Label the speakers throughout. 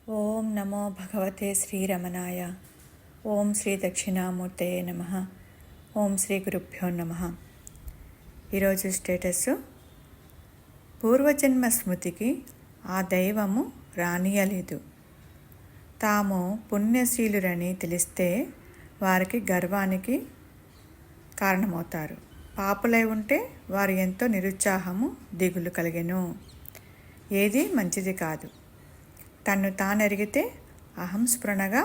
Speaker 1: ఓం నమో భగవతే శ్రీరమణాయ. ఓం శ్రీ దక్షిణామూర్తయే నమః. ఓం శ్రీ గురుభ్యో నమః. ఈరోజు స్టేటస్: పూర్వజన్మ స్మృతికి ఆ దైవము రానియలేదు. తాము పుణ్యశీలురని తెలిస్తే వారికి గర్వానికి కారణమవుతారు. పాపులై ఉంటే వారు ఎంతో నిరుత్సాహము, దిగులు కలిగెను. ఏది మంచిది కాదు. తన్ను తానెరిగితే అహంస్ఫురణగా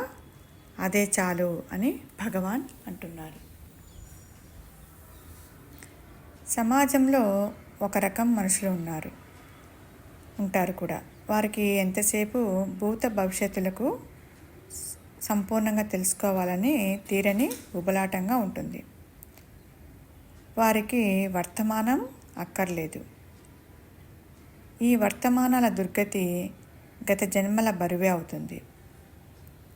Speaker 1: అదే చాలు అని భగవాన్ అంటున్నారు. సమాజంలో ఒక రకం మనుషులు ఉంటారు కూడా. వారికి ఎంతసేపు భూత భవిష్యత్తులకు సంపూర్ణంగా తెలుసుకోవాలని తీరని ఉబలాటంగా ఉంటుంది. వారికి వర్తమానం అక్కర్లేదు. ఈ వర్తమానాల దుర్గతి గత జన్మల బరువే అవుతుంది.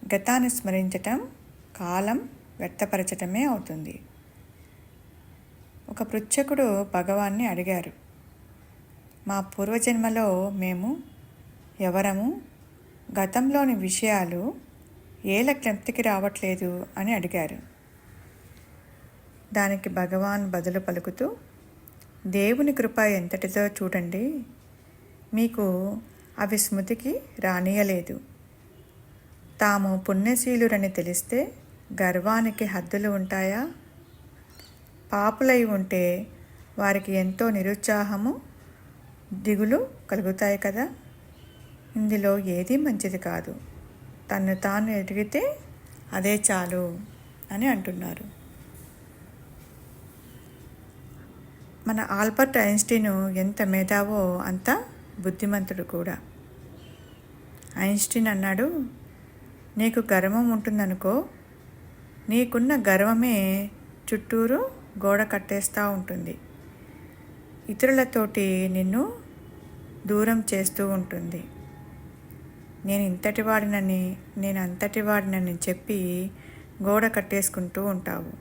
Speaker 1: గతాన్ని స్మరించటం కాలం వ్యర్థపరచటమే అవుతుంది. ఒక పృచ్ఛకుడు భగవాన్ని అడిగారు, మా పూర్వజన్మలో మేము ఎవరము? గతంలోని విషయాలు ఏల జ్ఞప్తికి రావట్లేదు అని అడిగారు. దానికి భగవాన్ బదులు పలుకుతూ, దేవుని కృప ఎంతటిదో చూడండి, మీకు అవి స్మృతికి రానియలేదు. తాము పుణ్యశీలురని తెలిస్తే గర్వానికి హద్దులు ఉంటాయా? పాపులై ఉంటే వారికి ఎంతో నిరుత్సాహము, దిగులు కలుగుతాయి కదా. ఇందులో ఏది మంచిది కాదు. తన్ను తాను ఎదిగితే అదే చాలు అని అంటున్నారు. మన ఆల్బర్ట్ ఐన్స్టీన్ ఎంత మేధావో అంత బుద్ధిమంతుడు కూడా. ఐన్స్టీన్ అన్నాడు, నీకు గర్వం ఉంటుందనుకో, నీకున్న గర్వమే చుట్టూరు గోడ కట్టేస్తూ ఉంటుంది. ఇతరులతోటి నిన్ను దూరం చేస్తూ ఉంటుంది. నేను ఇంతటి వాడినని, నేను అంతటి వాడినని చెప్పి గోడ కట్టేసుకుంటూ ఉంటావు.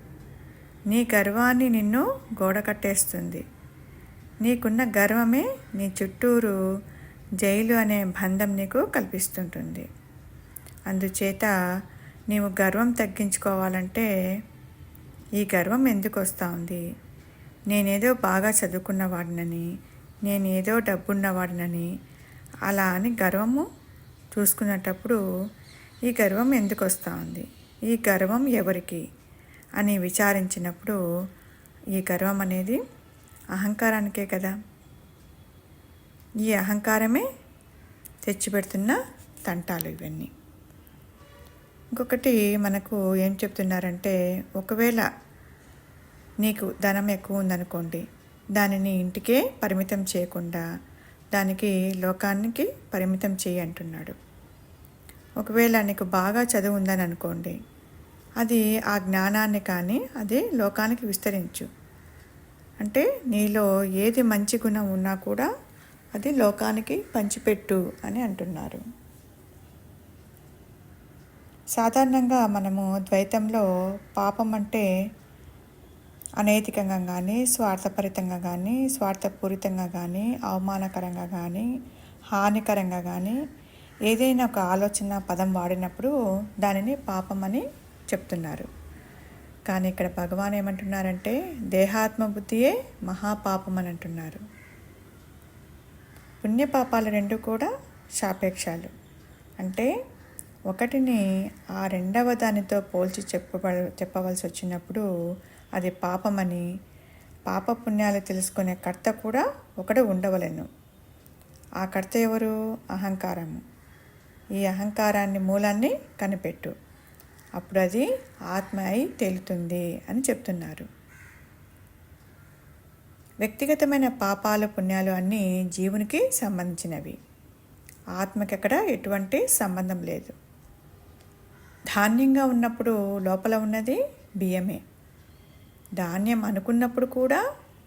Speaker 1: నీ గర్వాన్ని నిన్ను గోడ కట్టేస్తుంది. నీకున్న గర్వమే నీ చుట్టూరు జైలు అనే బంధం నీకు కల్పిస్తుంటుంది. అందుచేత నీవు గర్వం తగ్గించుకోవాలంటే, ఈ గర్వం ఎందుకు వస్తూ ఉంది? నేనేదో బాగా చదువుకున్నవాడినని, నేనేదో డబ్బున్నవాడినని అలా అని గర్వము చూసుకునేటప్పుడు ఈ గర్వం ఎందుకు వస్తూ ఉంది? ఈ గర్వం ఎవరికి అని విచారించినప్పుడు ఈ గర్వం అనేది అహంకారానికే కదా. ఈ అహంకారమే తెచ్చిపెడుతున్న తంటాలు ఇవన్నీ. ఇంకొకటి మనకు ఏం చెప్తున్నారంటే, ఒకవేళ నీకు ధనం ఎక్కువ ఉందనుకోండి, దానిని ఇంటికే పరిమితం చేయకుండా దానికి లోకానికి పరిమితం చేయి అంటున్నాడు. ఒకవేళ నీకు బాగా చదువు ఉందని అనుకోండి, అది ఆ జ్ఞానాన్ని కానీ అది లోకానికి విస్తరించు. అంటే నీలో ఏది మంచి గుణం ఉన్నా కూడా అది లోకానికి పంచిపెట్టు అని అంటున్నారు. సాధారణంగా మనము ద్వైతంలో పాపం అంటే అనైతికంగా కానీ, స్వార్థపరితంగా కానీ, స్వార్థపూరితంగా కానీ, అవమానకరంగా కానీ, హానికరంగా కానీ ఏదైనా ఒక ఆలోచన పదం వాడినప్పుడు దానిని పాపం అని చెప్తున్నారు. కానీ ఇక్కడ భగవాన్ ఏమంటున్నారంటే, దేహాత్మ బుద్ధియే మహాపాపం అని అంటున్నారు. పుణ్యపాపాలు రెండు కూడా సాపేక్షాలు. అంటే ఒకటిని ఆ రెండవ దానితో పోల్చి చెప్పవలసి వచ్చినప్పుడు అది పాపమని, పాప పుణ్యాలు తెలుసుకునే కర్త కూడా ఒకడు ఉండవలెను. ఆ కర్త ఎవరు? అహంకారము. ఈ అహంకారాన్ని మూలాన్ని కనిపెట్టు, అప్పుడు అది ఆత్మ అయి తేలుతుంది అని చెప్తున్నారు. వ్యక్తిగతమైన పాపాలు పుణ్యాలు అన్నీ జీవునికి సంబంధించినవి. ఆత్మకి అక్కడ ఎటువంటి సంబంధం లేదు. ధాన్యంగా ఉన్నప్పుడు లోపల ఉన్నది బియ్యమే. ధాన్యం అనుకున్నప్పుడు కూడా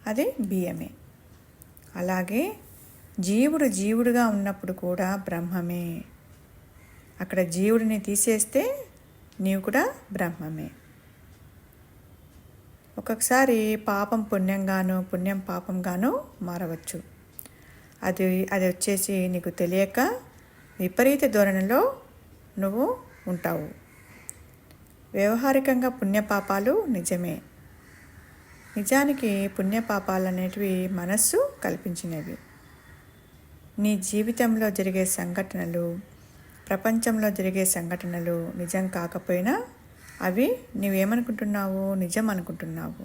Speaker 1: అది బియ్యమే. అలాగే జీవుడుగా ఉన్నప్పుడు కూడా బ్రహ్మమే. అక్కడ జీవుడిని తీసేస్తే నీవు కూడా బ్రహ్మమే. ఒక్కొక్కసారి పాపం పుణ్యంగాను, పుణ్యం పాపంగాను మారవచ్చు. అది వచ్చేసి నీకు తెలియక విపరీత ధోరణిలో నువ్వు ఉంటావు. వ్యవహారికంగా పుణ్యపాపాలు నిజమే. నిజానికి పుణ్యపాపాలు అనేటివి మనస్సు కల్పించినవి. నీ జీవితంలో జరిగే సంఘటనలు, ప్రపంచంలో జరిగే సంఘటనలు నిజం కాకపోయినా అవి నువ్వేమనుకుంటున్నావు, నిజం అనుకుంటున్నావు.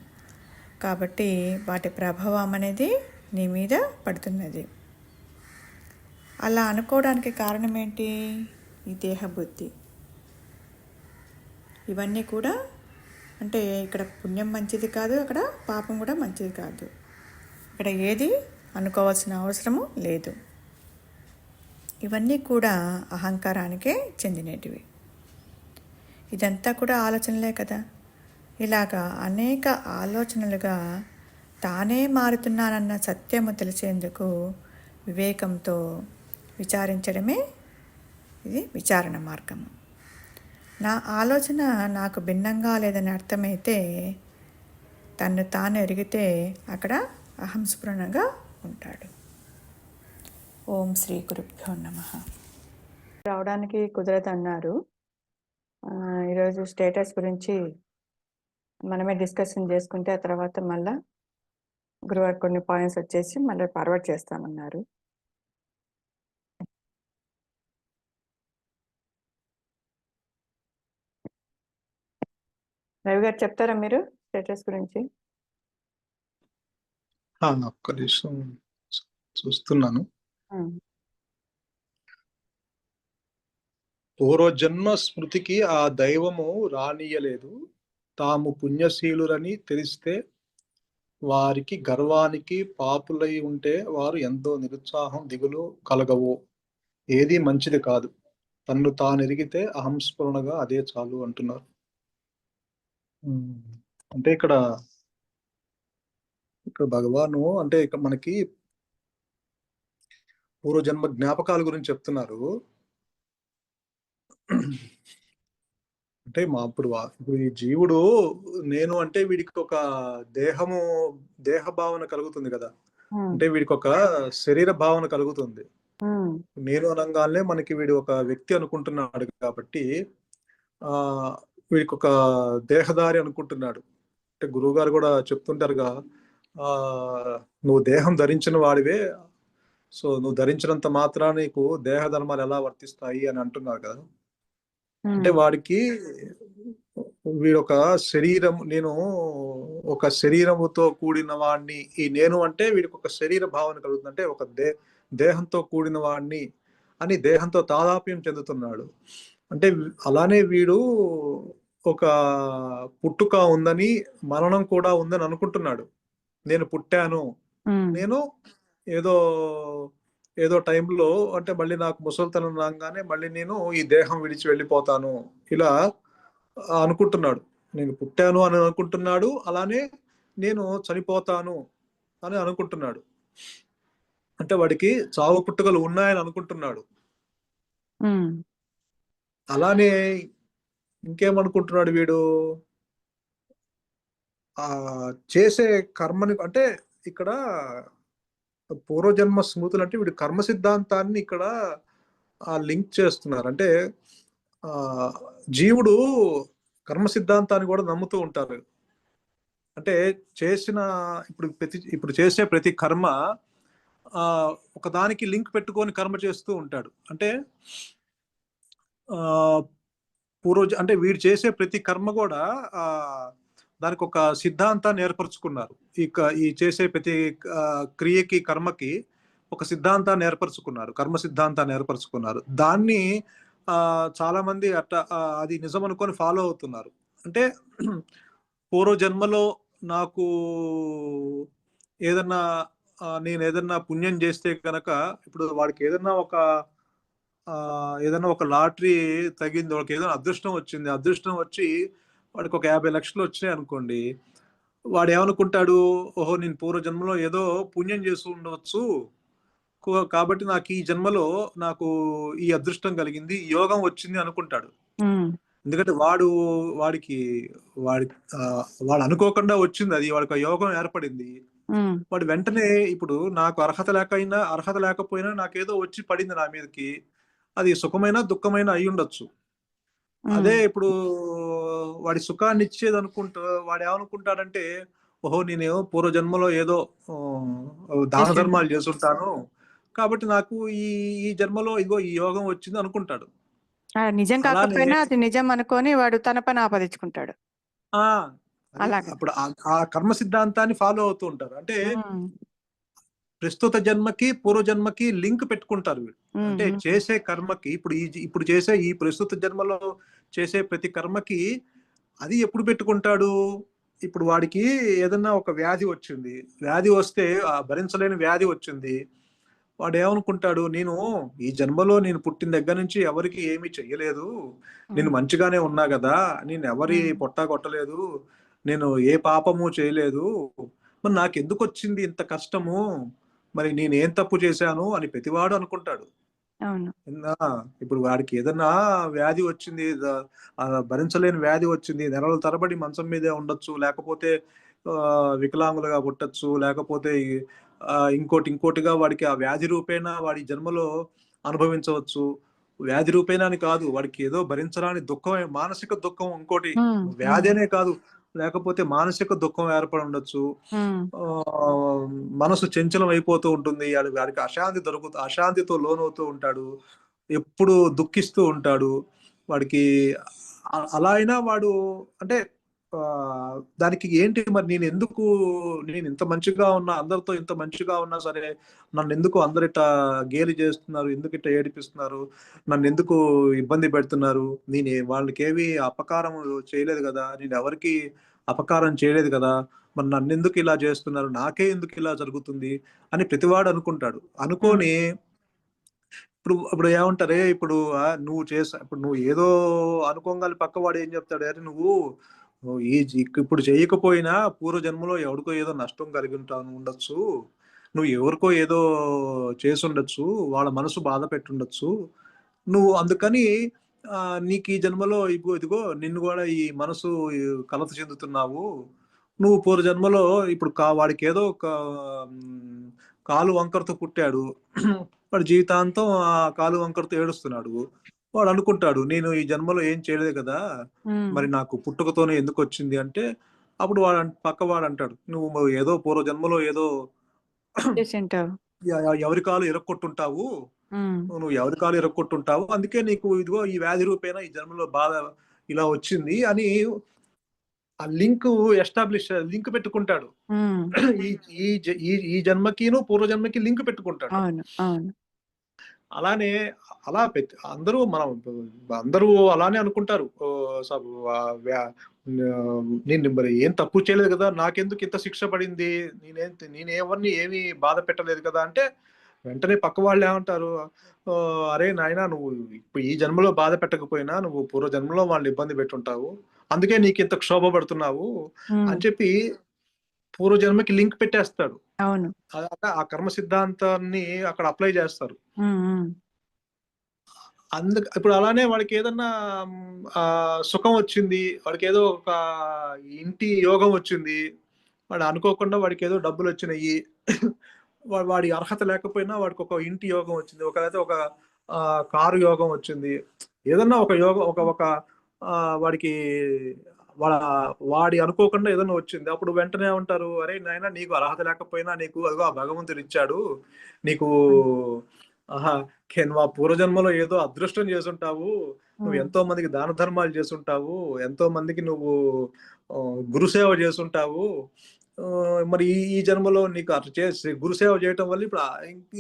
Speaker 1: కాబట్టి వాటి ప్రభావం అనేది నీ మీద పడుతున్నది. అలా అనుకోవడానికి కారణం ఏంటి? ఈ దేహబుద్ధి. ఇవన్నీ కూడా అంటే ఇక్కడ పుణ్యం మంచిది కాదు, అక్కడ పాపం కూడా మంచిది కాదు. ఇక్కడ ఏది అనుకోవాల్సిన అవసరము లేదు. ఇవన్నీ కూడా అహంకారానికే చెందినటివి. ఇదంతా కూడా ఆలోచనలే కదా. ఇలాగా అనేక ఆలోచనలుగా తానే మారుతున్నానన్న సత్యము తెలిసేందుకు వివేకంతో విచారించడమే ఇది విచారణ మార్గము. నా ఆలోచన నాకు భిన్నంగా లేదని అర్థమైతే, తన్ను తాను ఎరిగితే అక్కడ అహంస్ఫురణగా ఉంటాడు. ఓం శ్రీ గురుభ్యో నమః. రావడానికి కుదరదన్నారు. ఈరోజు స్టేటస్ గురించి మనమే డిస్కషన్ చేసుకుంటే ఆ తర్వాత మళ్ళీ గురువారు కొన్ని పాయింట్స్ వచ్చేసి మళ్ళీ ఫార్వర్డ్ చేస్తామన్నారు. రవి గారు చెప్తారా మీరు స్టేటస్ గురించి?
Speaker 2: ఒక్క నిమిషం చూస్తున్నాను. పూర్వజన్మ స్మృతికి ఆ దైవము రానియలేదు. తాము పుణ్యశీలురని తెలిస్తే వారికి గర్వానికి పాపులై ఉంటే వారు ఎంతో నిరుత్సాహం దిగులు కలగవు. ఏది మంచిది కాదు. తన్ను తానెరిగితే అహంస్ఫురణగా అదే చాలు అంటున్నారు. అంటే ఇక్కడ భగవాను అంటే ఇక్కడ మనకి పూర్వజన్మ జ్ఞాపకాల గురించి చెప్తున్నారు. అంటే ఇప్పుడు ఈ జీవుడు నేను అంటే వీడికి ఒక దేహ భావన కలుగుతుంది కదా. అంటే వీడికి ఒక శరీర భావన కలుగుతుంది. నేను అనగానే మనకి వీడు ఒక వ్యక్తి అనుకుంటున్నాడు కాబట్టి వీడికి ఒక దేహదారి అనుకుంటున్నాడు. అంటే గురువు గారు కూడా చెప్తుంటారుగా, నువ్వు దేహం ధరించిన వాడివే, సో నువ్వు ధరించినంత మాత్రాన నీకు దేహ ధర్మాలు ఎలా వర్తిస్తాయి అని అంటున్నారు కదా. అంటే వాడికి వీడొక శరీరం, నేను ఒక శరీరముతో కూడిన వాడిని, ఈ నేను అంటే వీడికి ఒక శరీర భావన కలుగుతుంది. అంటే ఒక దేహంతో కూడిన వాడిని అని దేహంతో తాదాప్యం చెందుతున్నాడు. అంటే అలానే వీడు ఒక పుట్టుక ఉందని, మరణం కూడా ఉందని అనుకుంటున్నాడు. నేను పుట్టాను, నేను ఏదో టైంలో అంటే మళ్ళీ నాకు ముసలితనం రాగానే మళ్ళీ నేను ఈ దేహం విడిచి వెళ్ళిపోతాను ఇలా అనుకుంటున్నాడు. నేను పుట్టాను అని అనుకుంటున్నాడు, అలానే నేను చనిపోతాను అని అనుకుంటున్నాడు. అంటే వాడికి చావు పుట్టుకలు ఉన్నాయని అనుకుంటున్నాడు. అలానే ఇంకేమనుకుంటున్నాడు వీడు, చేసే కర్మని, అంటే ఇక్కడ పూర్వజన్మ స్మృతులు అంటే వీడు కర్మ సిద్ధాంతాన్ని ఇక్కడ లింక్ చేస్తున్నారు. అంటే జీవుడు కర్మ సిద్ధాంతాన్ని కూడా నమ్ముతూ ఉంటారు. అంటే ఇప్పుడు చేసే ప్రతి కర్మ ఒకదానికి లింక్ పెట్టుకొని కర్మ చేస్తూ ఉంటాడు. అంటే అంటే వీడు చేసే ప్రతి కర్మ కూడా దానికి ఒక సిద్ధాంతాన్ని ఏర్పరచుకున్నారు. ఈ చేసే ప్రతి క్రియకి కర్మకి ఒక సిద్ధాంతాన్ని ఏర్పరచుకున్నారు, కర్మ సిద్ధాంతాన్ని ఏర్పరచుకున్నారు. దాన్ని చాలా మంది అది నిజం అనుకొని ఫాలో అవుతున్నారు. అంటే పూర్వజన్మలో నాకు నేను ఏదన్నా పుణ్యం చేస్తే కనుక, ఇప్పుడు వాడికి ఏదన్నా ఒక లాటరీ తగింది, వాడికి ఏదైనా అదృష్టం వచ్చింది, అదృష్టం వచ్చి వాడికి ఒక 50 లక్షలు వచ్చినాయి అనుకోండి, వాడు ఏమనుకుంటాడు, ఓహో నేను పూర్వజన్మలో ఏదో పుణ్యం చేసి ఉండవచ్చు కాబట్టి నాకు ఈ జన్మలో నాకు ఈ అదృష్టం కలిగింది, యోగం వచ్చింది అనుకుంటాడు. ఎందుకంటే వాడు అనుకోకుండా వచ్చింది, అది వాడికి యోగం ఏర్పడింది. వాడు వెంటనే ఇప్పుడు నాకు అర్హత లేకపోయినా నాకేదో వచ్చి పడింది నా మీదకి, అది సుఖమైన దుఃఖమైన అయి ఉండొచ్చు. అదే ఇప్పుడు వాడి సుఖాన్ని ఇచ్చేది అనుకుంటూ వాడు ఏమనుకుంటాడంటే, ఓహో నేనేమో పూర్వజన్మలో ఏదో దాన
Speaker 1: చేసి ఉంటాం.
Speaker 2: ధర్మాలు చేసుంటాను కాబట్టి నాకు ఈ ఈ జన్మలో ఇగో ఈ యోగం వచ్చింది అనుకుంటాడు.
Speaker 1: నిజం
Speaker 2: అలానే
Speaker 1: కాకపోయినా అది నిజం అనుకొని వాడు తన పని ఆపాదించుకుంటాడు.
Speaker 2: ఆ అది
Speaker 1: అలాగా.
Speaker 2: అప్పుడు ఆ కర్మ సిద్ధాంతాన్ని ఫాలో అవుతూ ఉంటారు. అంటే
Speaker 1: ఉమ్,
Speaker 2: ప్రస్తుత జన్మకి పూర్వ జన్మకి లింక్ పెట్టుకుంటారు వీళ్ళు.
Speaker 1: ఉమ్,
Speaker 2: అంటే
Speaker 1: ఉమ్,
Speaker 2: చేసే కర్మకి ఇప్పుడు చేసే ఈ ప్రస్తుత జన్మలో చేసే ప్రతి కర్మకి అది ఎప్పుడు పెట్టుకుంటాడు? ఇప్పుడు వాడికి ఏదన్నా ఒక వ్యాధి వచ్చింది. వ్యాధి వస్తే భరించలేని వ్యాధి వచ్చింది. వాడు ఏమనుకుంటాడు? నేను ఈ జన్మలో నేను పుట్టిన దగ్గర నుంచి ఎవరికి ఏమీ చెయ్యలేదు. నేను
Speaker 1: ఉమ్,
Speaker 2: మంచిగానే ఉన్నా గదా! నేను ఎవరి
Speaker 1: ఉమ్,
Speaker 2: పొట్టా కొట్టలేదు. నేను ఏ పాపము చేయలేదు. మరి నాకెందుకొచ్చింది ఇంత కష్టము? మరి నేనేం తప్పు చేశాను అని ప్రతివాడు అనుకుంటాడు.
Speaker 1: అవును.
Speaker 2: ఆ! ఇప్పుడు వాడికి ఏదన్నా వ్యాధి వచ్చింది. భరించలేని వ్యాధి వచ్చింది. నెలల తరబడి మంచం మీదే ఉండొచ్చు. లేకపోతే వికలాంగులుగా పుట్టొచ్చు. లేకపోతే ఇంకోటిగా వాడికి ఆ వ్యాధి రూపేణా వాడి జన్మలో అనుభవించవచ్చు. వ్యాధి రూపేణా అని కాదు. వాడికి ఏదో భరించరాని దుఃఖం, మానసిక దుఃఖం ఇంకోటి
Speaker 1: ఉమ్, ఉమ్,
Speaker 2: వ్యాధి అనే కాదు. లేకపోతే మానసిక దుఃఖం ఏర్పడి ఉండొచ్చు.
Speaker 1: ఉమ్,
Speaker 2: ఆహ్, మనసు చంచలం అయిపోతూ ఉంటుంది. వాడికి అశాంతితో లోనవుతూ ఉంటాడు. ఎప్పుడు దుఃఖిస్తూ ఉంటాడు. వాడికి అలా అయినా వాడు అంటే దానికి ఏంటి మరి నేను ఇంత మంచిగా ఉన్నా, అందరితో ఇంత మంచిగా ఉన్నా సరే, నన్నెందుకు అందరూ ఇట్టా గేలి చేస్తున్నారు? ఎందుకు ఇట్టా ఏడిపిస్తున్నారు? నన్నెందుకు ఇబ్బంది పెడుతున్నారు? వాళ్ళకేమి అపకారం చేయలేదు గదా! నేనెవరికీ అపకారం చేయలేదు గదా! మరి నన్నెందుకు ఇలా చేస్తున్నారు? నాకే ఎందుకు ఇలా జరుగుతుంది? అని ప్రతివాడు అనుకుంటాడు.
Speaker 1: ఉమ్,
Speaker 2: అనుకోని ఇప్పుడు ఇప్పుడు ఏమంటారే ఇప్పుడు ఇప్పుడు నువ్వు ఏదో అనుకోంగానే పక్కవాడు ఏం చెప్తాడు? అరే నువ్వు నువ్వు ఇప్పుడు చేయకపోయినా పూర్వ జన్మలో ఎవడికో ఏదో నష్టం కలిగి ఉండొచ్చు. నువ్వు ఎవరికో ఏదో చేసుండొచ్చు. వాళ్ళ మనసు బాధ పెట్టుండొచ్చు. నువ్వు అందుకని నీకు ఈ జన్మలో ఇదిగో నిన్ను గూడా ఈ మనసు ఈ కలత చెందుతున్నావు. నువ్వు పూర్వ జన్మలో ఇప్పుడు వాడికేదో హ్మ్, కాలు వంకరతో పుట్టాడు. వాడు జీవితాంతం ఆ కాలు వంకరతో ఏడుస్తున్నాడు. వాడు అనుకుంటాడు, నేను ఈ జన్మలో ఏం చేయలేదు కదా!
Speaker 1: ఉమ్.
Speaker 2: మరి నాకు పుట్టుకతోనే ఎందుకొచ్చింది అంటే, అప్పుడు పక్కవాడంటాడు, "నువ్వు ఏదో పూర్వ జన్మలో ఏదో
Speaker 1: చేసి ఉంటావు.
Speaker 2: ఎవరి కాలు ఇరక్కొట్టుంటావు.
Speaker 1: ఉమ్,
Speaker 2: నువ్వు ఎవరి కాలు ఇరక్కొట్టుంటావు. అందుకే నీకు ఇదిగో ఈ వ్యాధి రూపేణా ఈ జన్మలో బాధ ఇలా వచ్చింది" అని ఆ లింక్ పెట్టుకుంటాడు.
Speaker 1: ఉమ్,
Speaker 2: ఈ ఈ జ ఈ ఈ జన్మకిను, పూర్వ జన్మకి లింక్ పెట్టుకుంటాడు.
Speaker 1: అవును. అవును.
Speaker 2: అలానే అలా అందరూ అలానే అనుకుంటారు. నేను మరి ఏం తప్పు చేయలేదు కదా! నాకెందుకు ఇంత శిక్ష పడింది? నేనెవరిని ఏమి బాధ పెట్టలేదు కదా! అంటే వెంటనే పక్క వాళ్ళేమంటారు, "అరే నాయనా నువ్వు ఇప్పుడు ఈ జన్మలో బాధ పెట్టకపోయినా నువ్వు పూర్వ జన్మలో వాళ్ళని ఇబ్బంది పెట్టుంటావు. అందుకే నీకింత క్షోభ పడుతున్నావు"
Speaker 1: ఉమ్,
Speaker 2: అని చెప్పి పూర్వజన్మకి లింక్ పెట్టేస్తాడు.
Speaker 1: అవును.
Speaker 2: ఆ కర్మ సిద్ధాంతాన్ని అక్కడ అప్లై చేస్తారు.
Speaker 1: ఉమ్, ఉమ్,
Speaker 2: ఇప్పుడు అలానే వాడికేదన్నా సుఖం వచ్చింది. వాడికేదో ఒక ఇంటి యోగం వచ్చింది. వాడు అనుకోకుండా వాడికేదో డబ్బులొచ్చినియి. వాడి అర్హత లేకపోయినా వాడికొక ఇంటి యోగం వచ్చింది. లేతే ఒక కారు యోగం వచ్చింది. ఏదన్నా ఒక యోగం ఒక ఒక వాడికి వా వాడి అనుకోకుండా ఏదన్నా వచ్చింది. అప్పుడు వెంటనే ఏమంటారు, "అరేయ్ నాయనా నీకు అర్హత లేకపోయినా నీకు అదిగో ఆ భగవంతుడిచ్చాడు. నీకు
Speaker 1: అవును.
Speaker 2: ఆహా! నువ్వు ఆ పూర్వజన్మలో ఏదో అదృష్టం చేసుంటావు. నువ్వు
Speaker 1: ఉమ్,
Speaker 2: ఎంతో మందికి దాన ధర్మాలు చేసుంటావు. ఎంతో మందికి నువ్వు గురుసేవ చేసుంటావు. మరి ఈ ఈ జన్మలో నీకు అట్లా గురుసేవ చేయటం వల్ల ఇప్పుడు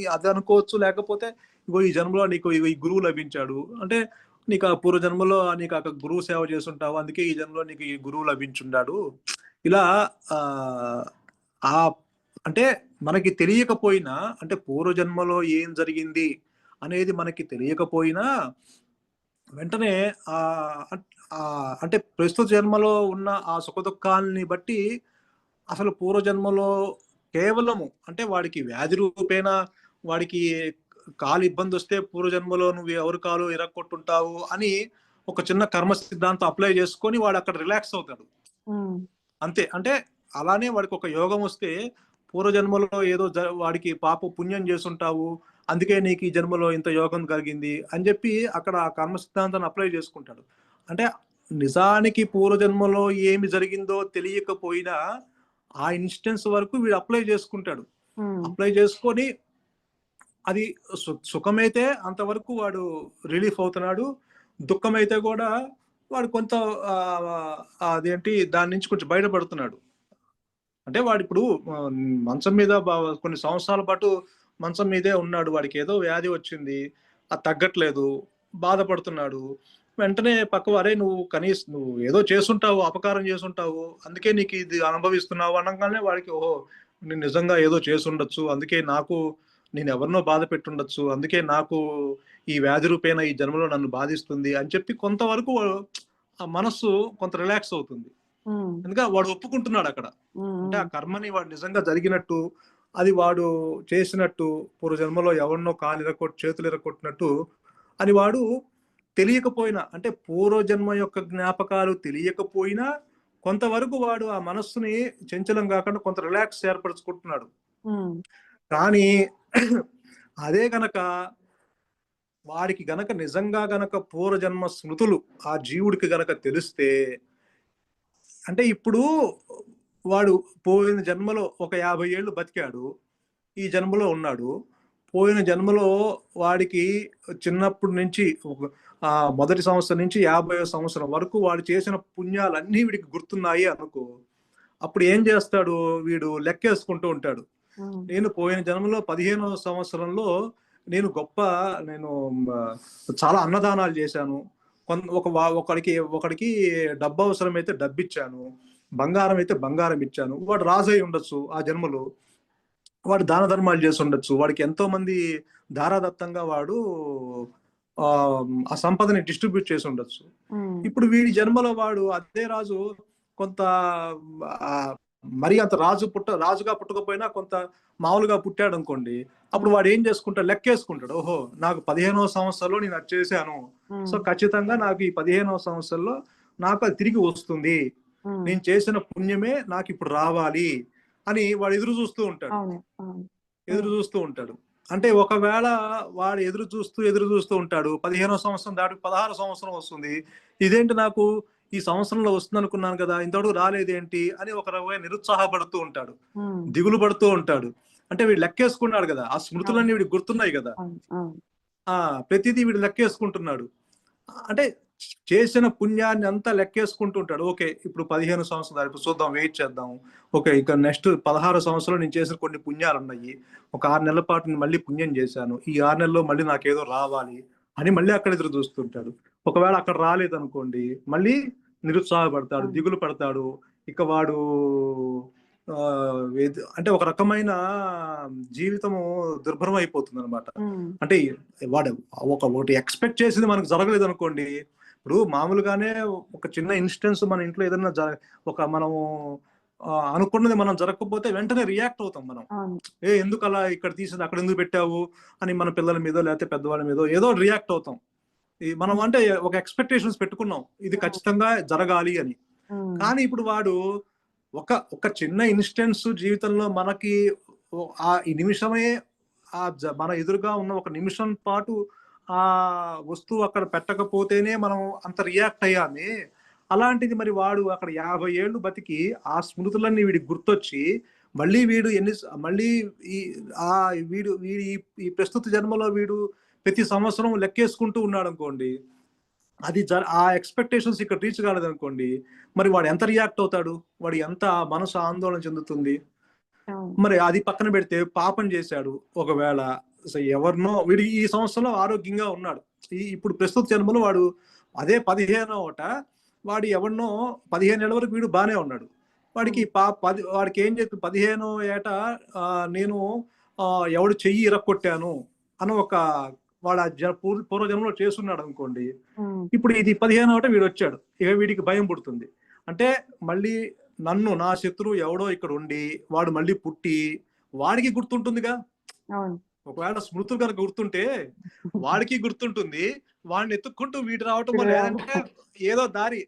Speaker 2: అది అనుకోవచ్చు. లేకపోతే ఇగో ఈ జన్మలో నీకు ఇగో ఈ గురువు లభించాడు. అంటే నీకు ఆ పూర్వ జన్మలో నీకు గురువు సేవ చేసుంటావు. అందుకే ఈ జన్మలో నీకు ఈ గురువు లభించుండాడు. ఇలా ఆహ్, ఆ అంటే మనకి తెలియకపోయినా అంటే పూర్వజన్మలో ఏం జరిగింది అనేది మనకి తెలియకపోయినా వెంటనే అంటే ప్రస్తుత జన్మలో ఉన్న ఆ సుఖదుఖాల్ని బట్టి అసలు పూర్వజన్మలో కేవలము అంటే వాడికి వ్యాధి రూపేణా వాడికి కాలు ఇబ్బందొస్తే పూర్వజన్మలో నువ్వు ఎవరి కాలు ఇరక్కొట్టుంటావు అని ఒక చిన్న కర్మ సిద్ధాంతం అప్లై చేసుకొని వాడక్కడ రిలాక్స్ అవుతాడు.
Speaker 1: ఉమ్,
Speaker 2: అంతే. అంటే అలానే వాడికొక యోగమొస్తే పూర్వజన్మలో ఏదో వాడికి పుణ్యం చేసుంటావు. అందుకే నీకు ఈ జన్మలో ఇంత యోగం కలిగింది అని జెప్పి అక్కడ ఆ కర్మ సిద్ధాంతాన్ని అప్లై చేసుకుంటాడు. అంటే నిజానికి పూర్వజన్మలో ఏమి జరిగిందో తెలియకపోయినా ఆ ఇన్స్టెన్స్ వరకు వీడు అప్లై చేసుకుంటాడు. అప్లై చేసుకొని అది సుఖమైతే అంతవరకు వాడు రిలీఫ్ అవుతున్నాడు, దుఃఖమైతే కూడా వాడు కొంత అదేంటి దాని నుంచి కొంచెం బయటపడుతున్నాడు. అంటే వాడు ఇప్పుడు మంచం మీద కొన్ని సంవత్సరాల పాటు మంచం మీదే ఉన్నాడు, వాడికి ఏదో వ్యాధి వచ్చింది, అది తగ్గట్లేదు, బాధపడుతున్నాడు. వెంటనే పక్కవారే నువ్వు ఏదో చేసుంటావు, అపకారం చేసుంటావు, అందుకే నీకు ఇది అనుభవిస్తున్నావు అనగానే వాడికి ఓహో నేను నిజంగా ఏదో చేసుండొచ్చు, అందుకే నేను ఎవరినో బాధ పెట్టుండొచ్చు, అందుకే నాకు ఈ వ్యాధి రూపేణ ఈ జన్మలో నన్ను బాధిస్తుంది అని చెప్పి కొంతవరకు ఆ మనస్సు కొంత రిలాక్స్ అవుతుంది. ఎందుకంటే వాడు ఒప్పుకుంటున్నాడు అక్కడ. అంటే ఆ కర్మని వాడు నిజంగా జరిగినట్టు, అది వాడు చేసినట్టు, పూర్వజన్మలో ఎవరినో చేతులు ఇరగొట్టినట్టు అని వాడు తెలియకపోయినా, అంటే పూర్వజన్మ యొక్క జ్ఞాపకాలు తెలియకపోయినా కొంతవరకు వాడు ఆ మనస్సుని చంచలం కాకుండా కొంత రిలాక్స్ ఏర్పరచుకుంటున్నాడు. కానీ అదే గనక వాడికి గనక నిజంగా గనక పూర్వజన్మ స్మృతులు ఆ జీవుడికి గనక తెలిస్తే, అంటే ఇప్పుడు వాడు పోయిన జన్మలో ఒక 50 ఏళ్ళు బతికాడు, ఈ జన్మలో ఉన్నాడు. పోయిన జన్మలో వాడికి చిన్నప్పటి నుంచి మొదటి సంవత్సరం నుంచి 50వ సంవత్సరం వరకు వాడు చేసిన పుణ్యాలన్నీ వీడికి గుర్తున్నాయి అనుకో. అప్పుడు ఏం చేస్తాడు, వీడు లెక్కేసుకుంటూ ఉంటాడు. నేను పోయిన జన్మలో 15వ సంవత్సరంలో నేను చాలా అన్నదానాలు చేశాను, ఒకడికి డబ్బు అవసరమైతే డబ్బు ఇచ్చాను, బంగారం అయితే బంగారం ఇచ్చాను. వాడు రాజై ఉండొచ్చు ఆ జన్మలో, వాడు దాన ధర్మాలు చేసి ఉండొచ్చు, వాడికి ఎంతో మంది ధారాదత్తంగా వాడు ఆ సంపదని డిస్ట్రిబ్యూట్ చేసి ఉండొచ్చు. ఇప్పుడు వీడి జన్మలో వాడు అదే రాజు కొంత మరి అంత రాజుగా పుట్టకపోయినా కొంత మామూలుగా పుట్టాడు అనుకోండి, అప్పుడు వాడు ఏం చేసుకుంటాడు, లెక్కేసుకుంటాడు, ఓహో నాకు 15వ సంవత్సరంలో నేను అది చేశాను, సో ఖచ్చితంగా నాకు ఈ 15వ సంవత్సరంలో నాకు అది తిరిగి వస్తుంది, నేను చేసిన పుణ్యమే నాకు ఇప్పుడు రావాలి అని వాడు ఎదురు చూస్తూ ఉంటాడు. అంటే ఒకవేళ వాడు ఎదురు చూస్తూ ఉంటాడు, 15వ సంవత్సరం దాటి 16వ సంవత్సరం వస్తుంది, ఇదేంటి నాకు ఈ సంవత్సరంలో వస్తుంది అనుకున్నాను కదా, ఇంతవరకు రాలేదేంటి అని ఒక రకమైన నిరుత్సాహపడుతూ ఉంటాడు, దిగులు పడుతూ ఉంటాడు. అంటే వీడు లెక్కేసుకున్నాడు కదా, ఆ స్మృతులన్నీ వీడికి గుర్తున్నాయి కదా, ప్రతిదీ వీడు లెక్కేసుకుంటున్నాడు. అంటే చేసిన పుణ్యాన్ని అంతా లెక్కేసుకుంటూ ఉంటాడు. ఓకే ఇప్పుడు 15 సంవత్సరాలు ఇప్పుడు చూద్దాం, వెయిట్ చేద్దాం, ఓకే ఇక నెక్స్ట్ 16 సంవత్సరాలు నేను చేసిన కొన్ని పుణ్యాలు ఉన్నాయి, ఒక 6 నెలల పాటు నేను మళ్ళీ పుణ్యం చేశాను, ఈ 6 నెలల్లో మళ్ళీ నాకేదో రావాలి అని మళ్ళీ అక్కడ ఎదురు చూస్తుంటాడు. ఒకవేళ అక్కడ రాలేదనుకోండి, మళ్ళీ నిరుత్సాహపడతాడు, దిగులు పడతాడు. ఇక వాడు అంటే ఒక రకమైన జీవితము దుర్భరం అయిపోతుంది అనమాట. అంటే వాడు ఒకటి ఎక్స్పెక్ట్ చేసింది మనకు జరగలేదు అనుకోండి, ఇప్పుడు మామూలుగానే ఒక చిన్న ఇన్స్టెన్స్ మన ఇంట్లో ఏదైనా మనము అనుకున్నది మనం జరగకపోతే వెంటనే రియాక్ట్ అవుతాం మనం, ఎందుకు అలా ఇక్కడ తీసింది అక్కడ ఎందుకు పెట్టావు అని మన పిల్లల మీదో లేకపోతే పెద్దవాళ్ళ మీదో ఏదో రియాక్ట్ అవుతాం. మనం అంటే ఒక ఎక్స్పెక్టేషన్స్ పెట్టుకున్నాం ఇది ఖచ్చితంగా జరగాలి అని. కానీ ఇప్పుడు వాడు ఒక చిన్న ఇన్స్టెన్స్ జీవితంలో మనకి ఆ నిమిషమే మన ఎదురుగా ఉన్న ఒక నిమిషం పాటు ఆ వస్తువు అక్కడ పెట్టకపోతేనే మనం అంత రియాక్ట్ అయ్యామే. అలాంటిది మరి వాడు అక్కడ 50 ఏళ్ళు బతికి ఆ స్మృతులన్నీ వీడికి గుర్తొచ్చి మళ్ళీ వీడు ఈ ప్రస్తుత జన్మలో వీడు ప్రతి సంవత్సరం లెక్కేసుకుంటూ ఉన్నాడు అనుకోండి, అది ఆ ఎక్స్పెక్టేషన్స్ ఇక్కడ రీచ్ కాలేదు అనుకోండి, మరి వాడు ఎంత రియాక్ట్ అవుతాడు, వాడు ఎంత మనసు ఆందోళన చెందుతుంది. మరి అది పక్కన పెడితే పాపం చేశాడు ఒకవేళ, ఎవరినో వీడు ఈ సంవత్సరంలో ఆరోగ్యంగా ఉన్నాడు, ఇప్పుడు ప్రస్తుత జన్మలో వాడు అదే 15వ వాడు ఎవరినో 15 ఏళ్ళ వరకు వీడు బానే ఉన్నాడు, వాడికి ఏం చెప్పి 15వ ఏట నేను ఎవడు చెయ్యి ఇరక్కొట్టాను అని వాడు పూర్వజన్మలో చేస్తున్నాడు అనుకోండి, ఇప్పుడు ఇది 15వ వీడు వచ్చాడు, ఇక వీడికి భయం పుడుతుంది. అంటే మళ్ళీ నా శత్రువు ఎవడో ఇక్కడ ఉండి వాడు మళ్ళీ పుట్టి వాడికి గుర్తుంటుందిగా, ఒకవేళ స్మృతులు కనుక గుర్తుంటే వాడికి గుర్తుంటుంది, వాడిని ఎత్తుక్కుంటూ వీడు రావటం, లేదంటే ఏదో దారి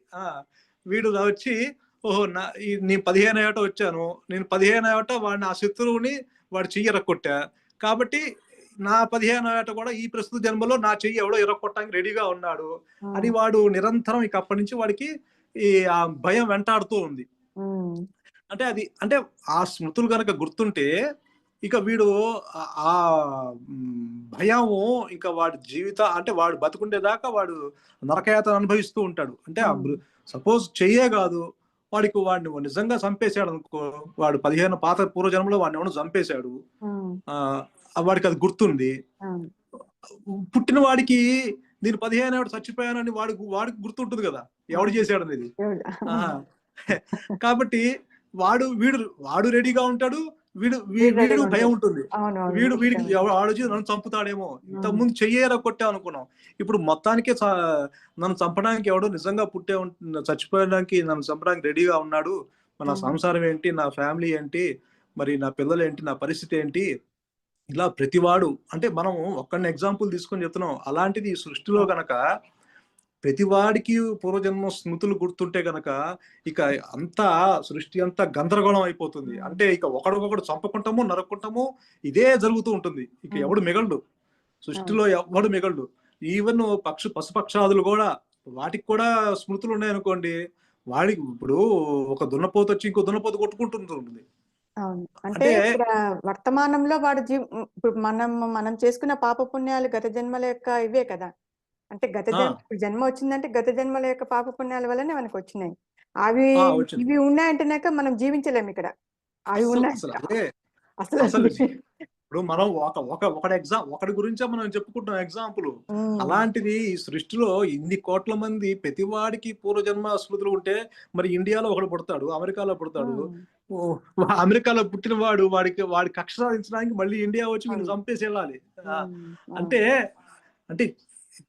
Speaker 2: వీడు వచ్చి ఓహో నేను 15వ ఏట వచ్చాను, నేను 15వ ఏట వాడిని ఆ శత్రువుని వాడు చెయ్యరక్కొట్టా కాబట్టి నా 15వ ఏట కూడా ఈ ప్రస్తుత జన్మలో నా చెయ్యి ఎవడో ఇరక్కొట్టడానికి రెడీగా ఉన్నాడు అని వాడు నిరంతరం ఇక అప్పటి నుంచి వాడికి ఆ భయం వెంటాడుతూ ఉంది. అంటే అది అంటే ఆ స్మృతులు కనుక గుర్తుంటే ఇక వీడు ఆ భయము ఇంకా వాడి అంటే వాడు బతుకుండేదాకా వాడు నరకయాతన అనుభవిస్తూ ఉంటాడు. అంటే సపోజ్ చెయ్యే కాదు, వాడిని నిజంగా చంపేశాడు అనుకో, వాడు 15 పాత పూర్వజన్మలో వాడిని ఎవడో చంపేశాడు, వాడికి అది గుర్తుంది. పుట్టిన వాడికి నేను 15 ఏడు చచ్చిపోయానని వాడికి గుర్తుంటుంది కదా ఎవడు చేశాడు అనేది. కాబట్టి వాడు రెడీగా ఉంటాడు, వీడు భయం ఉంటుంది. వీడికి ఆలోచి నన్ను చంపుతాడేమో, ఇంతకుముందు చెయ్యేరా కొట్టా అనుకున్నాం, ఇప్పుడు మొత్తానికే నన్ను చంపడానికి ఎవడో నిజంగా చచ్చిపోయడానికి నన్ను చంపడానికి రెడీగా ఉన్నాడు. నా సంసారం ఏంటి, నా ఫ్యామిలీ ఏంటి, మరి నా పిల్లలు ఏంటి, నా పరిస్థితి ఏంటి, ఇలా ప్రతివాడు అంటే మనం ఒక్కడిని ఎగ్జాంపుల్ తీసుకొని చెప్తున్నాం. అలాంటిది ఈ సృష్టిలో గనక ప్రతివాడికి పూర్వజన్మ స్మృతులు గుర్తుంటే గనక ఇక అంతా సృష్టి అంతా గందరగోళం అయిపోతుంది. అంటే ఇక ఒకడికొకడు చంపుకుంటాము, నరుక్కుంటాము, ఇదే జరుగుతూ ఉంటుంది. ఇక ఎవడు మిగలడు, సృష్టిలో ఎవడు మిగలడు. ఈవెన్ పశుపక్షాదులు కూడా, వాటికి కూడా స్మృతులు ఉన్నాయనుకోండి, వాడికి ఇప్పుడు ఒక దున్నపోతు వచ్చి ఇంకో దున్నపోతు కొట్టుకుంటుంది.
Speaker 3: అవును. అంటే ఇక్కడ వర్తమానంలో వాడు ఇప్పుడు మనం చేసుకున్న పాప పుణ్యాలు గత జన్మల యొక్క ఇవే కదా. అంటే జన్మ వచ్చిందంటే గత జన్మల యొక్క పాప పుణ్యాల వల్లనే మనకు వచ్చినాయి. ఇవి ఉన్నాయంటేనాక మనం జీవించలేము ఇక్కడ. అవి ఉన్నాయి అసలు.
Speaker 2: ఇప్పుడు మనం ఒకటి గురించే మనం చెప్పుకుంటున్నాం ఎగ్జాంపుల్. అలాంటిది ఈ సృష్టిలో ఇన్ని కోట్ల మంది ప్రతివాడికి పూర్వజన్మ స్మృతులు ఉంటే, మరి ఇండియాలో ఒకడు పుడతాడు, అమెరికాలో పుడతాడు, అమెరికాలో పుట్టిన వాడి కక్ష సాధించడానికి మళ్ళీ ఇండియా వచ్చి వీళ్ళు చంపేసి వెళ్ళాలి. అంటే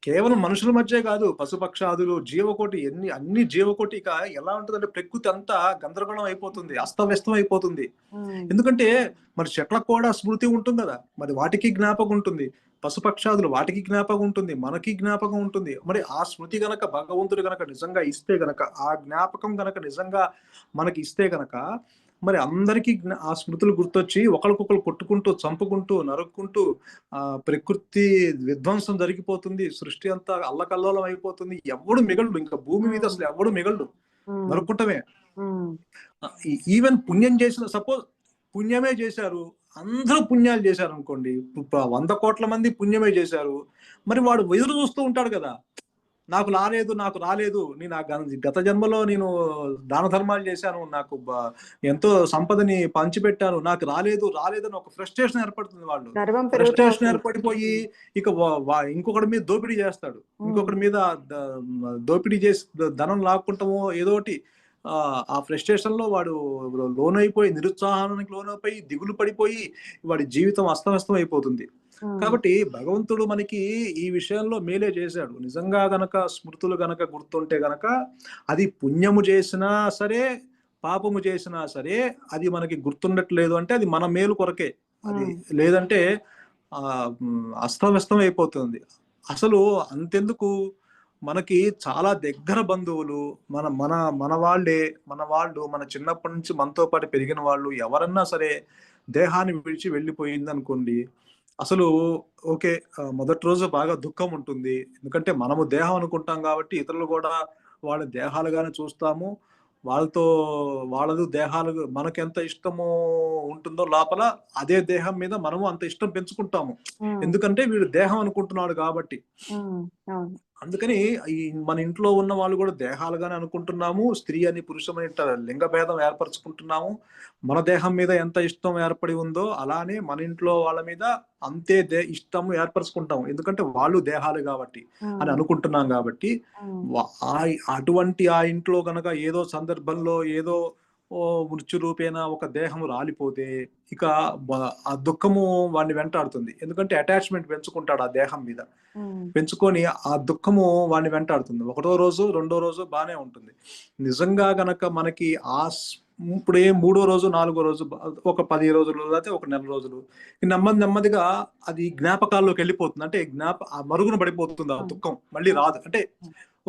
Speaker 2: కేవలం మనుషుల మధ్య కాదు, పశుపక్షాదులు, జీవకోటి, అన్ని జీవకోటి ఇక ఎలా ఉంటుందంటే ప్రకృతి అంతా గందరగోళం అయిపోతుంది, అస్తవ్యస్తం అయిపోతుంది. ఎందుకంటే మరి చెట్లకు కూడా స్మృతి ఉంటుంది కదా, మరి వాటికి జ్ఞాపకం ఉంటుంది, పశుపక్షాదులు వాటికి జ్ఞాపకం ఉంటుంది, మనకి జ్ఞాపకం ఉంటుంది. మరి ఆ స్మృతి గనక భగవంతుడు గనక నిజంగా ఇస్తే గనక, ఆ జ్ఞాపకం గనక నిజంగా మనకి ఇస్తే గనక, మరి అందరికీ ఆ స్మృతులు గుర్తొచ్చి ఒకరికొకరు కొట్టుకుంటూ, చంపుకుంటూ, నరుక్కుంటూ ప్రకృతి విధ్వంసం జరిగిపోతుంది, సృష్టి అంతా అల్లకల్లోలం అయిపోతుంది. ఎవడు మిగలడు, ఇంకా భూమి మీద అసలు ఎవడు మిగలడు, నరుక్కుంటమే. ఈవెన్ పుణ్యం చేసిన, సపోజ్ పుణ్యమే చేశారు, అందరూ పుణ్యాలు చేశారు అనుకోండి, 100 కోట్ల మంది పుణ్యమే చేశారు, మరి వాడు ఎదురు చూస్తూ ఉంటాడు కదా, నాకు రాలేదు, నేను గత జన్మలో నేను దాన ధర్మాలు చేశాను, నాకు ఎంతో సంపదని పంచిపెట్టాను, నాకు రాలేదు అని ఒక ఫ్రస్ట్రేషన్ ఏర్పడుతుంది. వాళ్ళు ఫ్రస్ట్రేషన్ ఏర్పడిపోయి ఇక ఇంకొకటి మీద దోపిడీ చేస్తాడు, ఇంకొకటి మీద దోపిడీ చేసి ధనం లాక్కుంటామో ఏదోటి. ఆ ఫ్రస్ట్రేషన్ లో వాడు లోనైపోయి, నిరుత్సాహానికి లోనైపోయి, దిగులు పడిపోయి వాడి జీవితం అస్తవ్యస్తం అయిపోతుంది. కాబట్టి భగవంతుడు మనకి ఈ విషయంలో మేలే చేశాడు. నిజంగా గనక స్మృతులు గనక గుర్తుంటే గనక, అది పుణ్యము చేసినా సరే, పాపము చేసినా సరే, అది మనకి గుర్తుండట్లేదు అంటే అది మన మేలు కొరకే. అది లేదంటే అస్తవ్యస్తం అయిపోతుంది. అసలు అంతెందుకు, మనకి చాలా దగ్గర బంధువులు, మన వాళ్ళు మన చిన్నప్పటి నుంచి మనతో పాటు పెరిగిన వాళ్ళు ఎవరన్నా సరే దేహాన్ని విడిచి వెళ్ళిపోయింది అనుకోండి, అసలు ఓకే, మొదటి రోజు బాగా దుఃఖం ఉంటుంది. ఎందుకంటే మనము దేహం అనుకుంటాం కాబట్టి ఇతరులు కూడా వాళ్ళ దేహాలుగానే చూస్తాము. వాళ్ళది దేహాలు మనకెంత ఇష్టము ఉంటుందో లోపల, అదే దేహం మీద మనము అంత ఇష్టం పెంచుకుంటాము. ఎందుకంటే వీడు దేహం అనుకుంటున్నాడు కాబట్టి. అందుకని మన ఇంట్లో ఉన్న వాళ్ళు కూడా దేహాలుగానే అనుకుంటున్నాము. స్త్రీ అని, పురుషమని లింగ భేదం ఏర్పరచుకుంటున్నాము. మన దేహం మీద ఎంత ఇష్టం ఏర్పడి ఉందో అలానే మన ఇంట్లో వాళ్ళ మీద అంతే ఇష్టం ఏర్పరచుకుంటాము. ఎందుకంటే వాళ్ళు దేహాలు కాబట్టి అని అనుకుంటున్నాం కాబట్టి. అటువంటి ఆ ఇంట్లో గనక ఏదో సందర్భంలో ఏదో మృత్యు రూపేణ ఒక దేహం రాలిపోతే ఇక ఆ దుఃఖము వాడిని వెంటాడుతుంది. ఎందుకంటే అటాచ్మెంట్ పెంచుకుంటాడు ఆ దేహం మీద, పెంచుకొని ఆ దుఃఖము వాడిని వెంటాడుతుంది. ఒకటో రోజు, రెండో రోజు బానే ఉంటుంది. నిజంగా గనక మనకి ఇప్పుడు మూడో రోజు 4వ రోజు ఒక 10 రోజులు లేకపోతే ఒక నెల రోజులు నెమ్మదిగా అది జ్ఞాపకాల్లోకి వెళ్ళిపోతుంది. అంటే ఆ మరుగున పడిపోతుంది ఆ దుఃఖం, మళ్ళీ రాదు. అంటే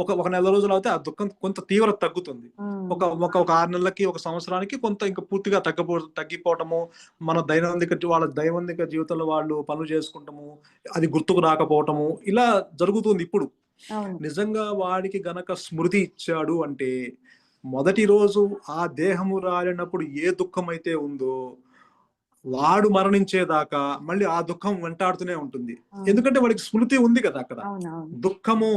Speaker 2: ఒక నెల రోజులు అయితే ఆ దుఃఖం కొంత తీవ్రత తగ్గుతుంది. ఒక 6 నెలలకి, ఒక సంవత్సరానికి కొంత ఇంకా పూర్తిగా తగ్గిపోవటము, మన దైనందిక జీవితంలో వాళ్ళు పనులు చేసుకుంటాము, అది గుర్తుకు రాకపోవటము, ఇలా జరుగుతుంది. ఇప్పుడు నిజంగా వాడికి గనక స్మృతి ఇచ్చాడు అంటే, మొదటి రోజు ఆ దేహము రాలినప్పుడు ఏ దుఃఖం అయితే ఉందో వాడు మరణించేదాకా మళ్ళీ ఆ దుఃఖం వెంటాడుతూనే ఉంటుంది. ఎందుకంటే వాడికి స్మృతి ఉంది కదా అక్కడ. దుఃఖము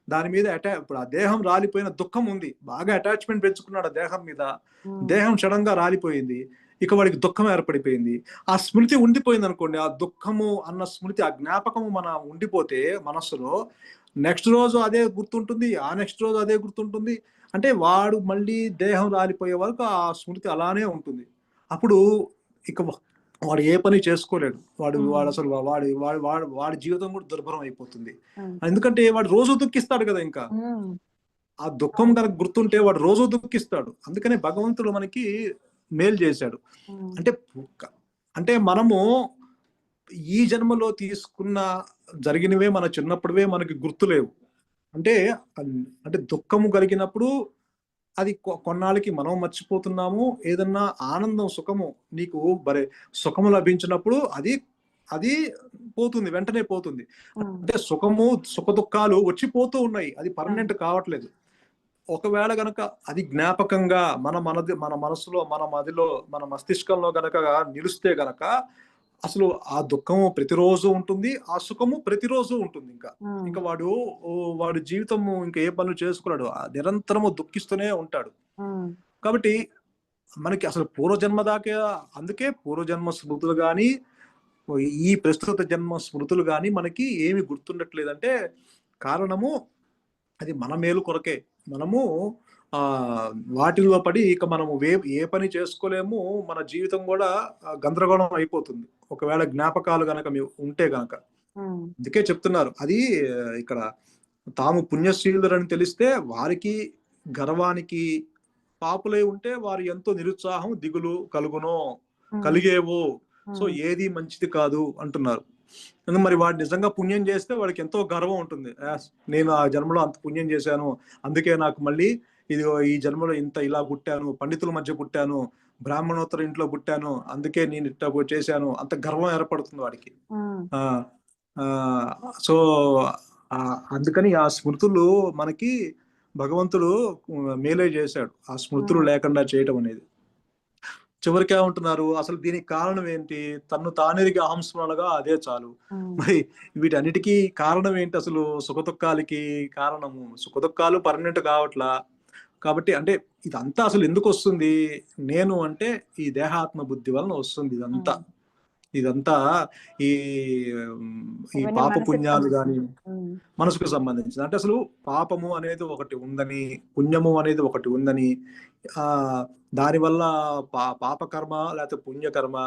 Speaker 2: దాని మీద ఇప్పుడు ఆ దేహం రాలిపోయిన దుఃఖం ఉంది, బాగా అటాచ్మెంట్ పెంచుకున్నాడు ఆ దేహం మీద. దేహం సడన్ గా రాలిపోయింది, ఇక వాడికి దుఃఖం ఏర్పడిపోయింది. ఆ స్మృతి ఉండిపోయింది అనుకోండి, ఆ దుఃఖము అన్న స్మృతి, ఆ జ్ఞాపకము ఉండిపోతే మనస్సులో, నెక్స్ట్ రోజు అదే గుర్తుంటుంది, ఆ నెక్స్ట్ రోజు అదే గుర్తుంటుంది. అంటే వాడు మళ్ళీ దేహం రాలిపోయే వరకు ఆ స్మృతి అలానే ఉంటుంది. అప్పుడు ఇక వాడు ఏ పని చేసుకోలేడు. వాడు అసలు వాడి జీవితం కూడా దుర్భరం అయిపోతుంది. ఎందుకంటే వాడు రోజు దుఃఖిస్తాడు కదా. ఇంకా ఆ దుఃఖం కనుక గుర్తుంటే వాడు రోజు దుఃఖిస్తాడు. అందుకనే భగవంతుడు మనకి మేలు చేశాడు. అంటే మనము ఈ జన్మలో తీసుకున్న జరిగినవే మన చిన్నప్పుడువే మనకి గుర్తులేవు. అంటే దుఃఖము కలిగినప్పుడు అది కొన్నాళ్ళకి మనం మర్చిపోతున్నాము. ఏదన్నా ఆనందం, సుఖము, నీకు సుఖము లభించినప్పుడు అది పోతుంది, వెంటనే పోతుంది. అంటే సుఖ దుఃఖాలు వచ్చిపోతూ ఉన్నాయి, అది పర్మనెంట్ కావట్లేదు. ఒకవేళ గనక అది జ్ఞాపకంగా మన మనసులో, మన మదిలో, మన మస్తిష్కంలో గనక నిలిస్తే గనక అసలు ఆ దుఃఖము ప్రతిరోజు ఉంటుంది, ఆ సుఖము ప్రతిరోజు ఉంటుంది. ఇంకా వాడు జీవితము ఇంకా ఏ పనులు చేసుకోలేడు, నిరంతరము దుఃఖిస్తూనే ఉంటాడు. కాబట్టి మనకి అసలు పూర్వజన్మ దాకా, అందుకే పూర్వజన్మ స్మృతులు గాని, ఈ ప్రస్తుత జన్మ స్మృతులు గాని మనకి ఏమి గుర్తుండట్లేదంటే కారణము అది మన మేలు కొరకే. మనము వాటిల్లో పడి ఇక మనము ఏ పని చేసుకోలేము, మన జీవితం కూడా గందరగోళం అయిపోతుంది ఒకవేళ జ్ఞాపకాలు గనక ఉంటే గనక. అందుకే చెప్తున్నారు, అది ఇక్కడ తాము పుణ్యశీలురని తెలిస్తే వారికి గర్వానికి, పాపులై ఉంటే వారు ఎంతో నిరుత్సాహం, దిగులు కలిగేవో. సో ఏది మంచిది కాదు అంటున్నారు. మరి వాడు నిజంగా పుణ్యం చేస్తే వాడికి ఎంతో గర్వం ఉంటుంది. నేను ఆ జన్మలో అంత పుణ్యం చేశాను, అందుకే నాకు మళ్ళీ ఈ జన్మలో ఇలా పుట్టాను, పండితుల మధ్య పుట్టాను, బ్రాహ్మణోత్తర ఇంట్లో పుట్టాను, అందుకే నేను ఇట్లా చేశాను, అంత గర్వం ఏర్పడుతుంది వాడికి. సో అందుకని ఆ స్మృతులు మనకి భగవంతుడు మేలే చేశాడు, ఆ స్మృతులు లేకుండా చేయటం అనేది. చివరికి ఏమంటున్నారు, అసలు దీనికి కారణం ఏంటి? తన్ను తానెరిగి అహంస్మరణగా అదే చాలు. మరి వీటన్నిటికీ కారణం ఏంటి? అసలు సుఖదుఖాలకి కారణము, సుఖదుఖాలు పర్మనెంట్ కావట్లా. కాబట్టి అంటే ఇదంతా అసలు ఎందుకు వస్తుంది? నేను అంటే ఈ దేహాత్మ బుద్ధి వలన వస్తుంది ఇదంతా ఈ పాప పుణ్యాలు గాని మనసుకు సంబంధించింది. అంటే అసలు పాపము అనేది ఒకటి ఉందని, పుణ్యము అనేది ఒకటి ఉందని, దానివల్ల పాపకర్మ లేకపోతే పుణ్యకర్మ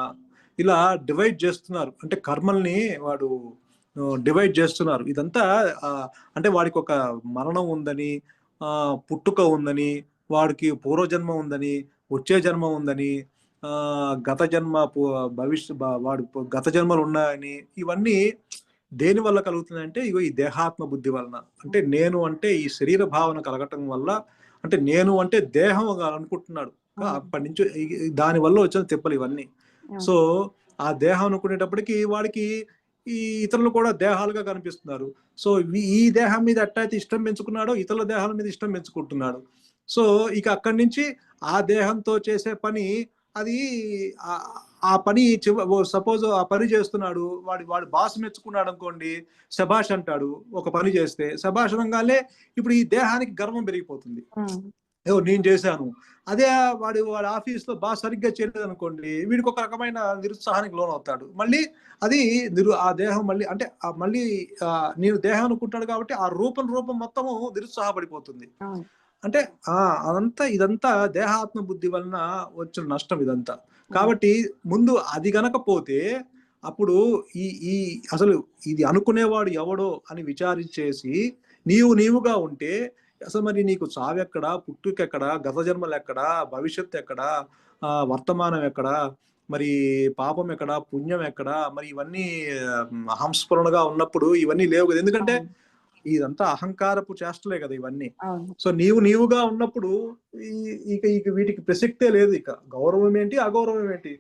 Speaker 2: ఇలా డివైడ్ చేస్తున్నారు. అంటే కర్మల్ని వాడు డివైడ్ చేస్తున్నారు. ఇదంతా అంటే వాడికి ఒక మరణం ఉందని, పుట్టుక ఉందని, వాడికి పూర్వజన్మ ఉందని, వచ్చే జన్మ ఉందని, గత జన్మ వాడు గత జన్మలు ఉన్నాయని, ఇవన్నీ దేని వల్ల కలుగుతున్నాయంటే ఇగో ఈ దేహాత్మ బుద్ధి వలన. అంటే నేను అంటే ఈ శరీర భావన కలగటం వల్ల, అంటే నేను అంటే దేహం అనుకుంటున్నాడు అప్పటి నుంచి, దాని వల్ల వచ్చిన తిప్పలు ఇవన్నీ. సో ఆ దేహం అనుకునేటప్పటికి వాడికి ఈ ఇతరులు కూడా దేహాలుగా కనిపిస్తున్నారు. సో ఈ దేహం మీద ఎట్టయితే ఇష్టం పెంచుకున్నాడో ఇతరుల దేహాల మీద ఇష్టం పెంచుకుంటున్నాడు. సో ఇక అక్కడి నుంచి ఆ దేహంతో చేసే పని, అది ఆ పని సపోజ్ ఆ పని చేస్తున్నాడు, వాడు బాస్ మెచ్చుకున్నాడు అనుకోండి, శభాష్ అంటాడు. ఒక పని చేస్తే శభాష్ అనగానే ఇప్పుడు ఈ దేహానికి గర్వం పెరిగిపోతుంది, నేను చేశాను. అదే వాడి ఆఫీస్ లో బాగా సరిగ్గా చేయలేదు అనుకోండి, వీడికి ఒక రకమైన నిరుత్సాహానికి లోనవుతాడు. మళ్ళీ అది ఆ దేహం మళ్ళీ నేను దేహం అనుకుంటాడు కాబట్టి ఆ రూపం మొత్తము నిరుత్సాహపడిపోతుంది. అంటే ఇదంతా దేహాత్మ బుద్ధి వలన వచ్చిన నష్టం ఇదంతా. కాబట్టి ముందు అది గనకపోతే అప్పుడు అసలు ఇది అనుకునేవాడు ఎవడో అని విచారించేసి నీవుగా ఉంటే అసలు మరి నీకు చావెక్కడా, పుట్టుకెక్కడా, గత జన్మలు ఎక్కడా, భవిష్యత్తు ఎక్కడా, వర్తమానం ఎక్కడా, మరి పాపం ఎక్కడా, పుణ్యం ఎక్కడా, మరి ఇవన్నీ అహంస్ఫురణగా ఉన్నప్పుడు ఇవన్నీ లేవు కదా. ఎందుకంటే
Speaker 3: అవును
Speaker 2: ఇదంతా అహంకారపు చేష్టలే కదా ఇవన్నీ.
Speaker 3: అవును
Speaker 2: సో నీవుగా ఉన్నప్పుడు ఇక ఇక వీటికి ప్రసక్తే లేదు. ఇక గౌరవం ఏంటి, అగౌరవం ఏంటి?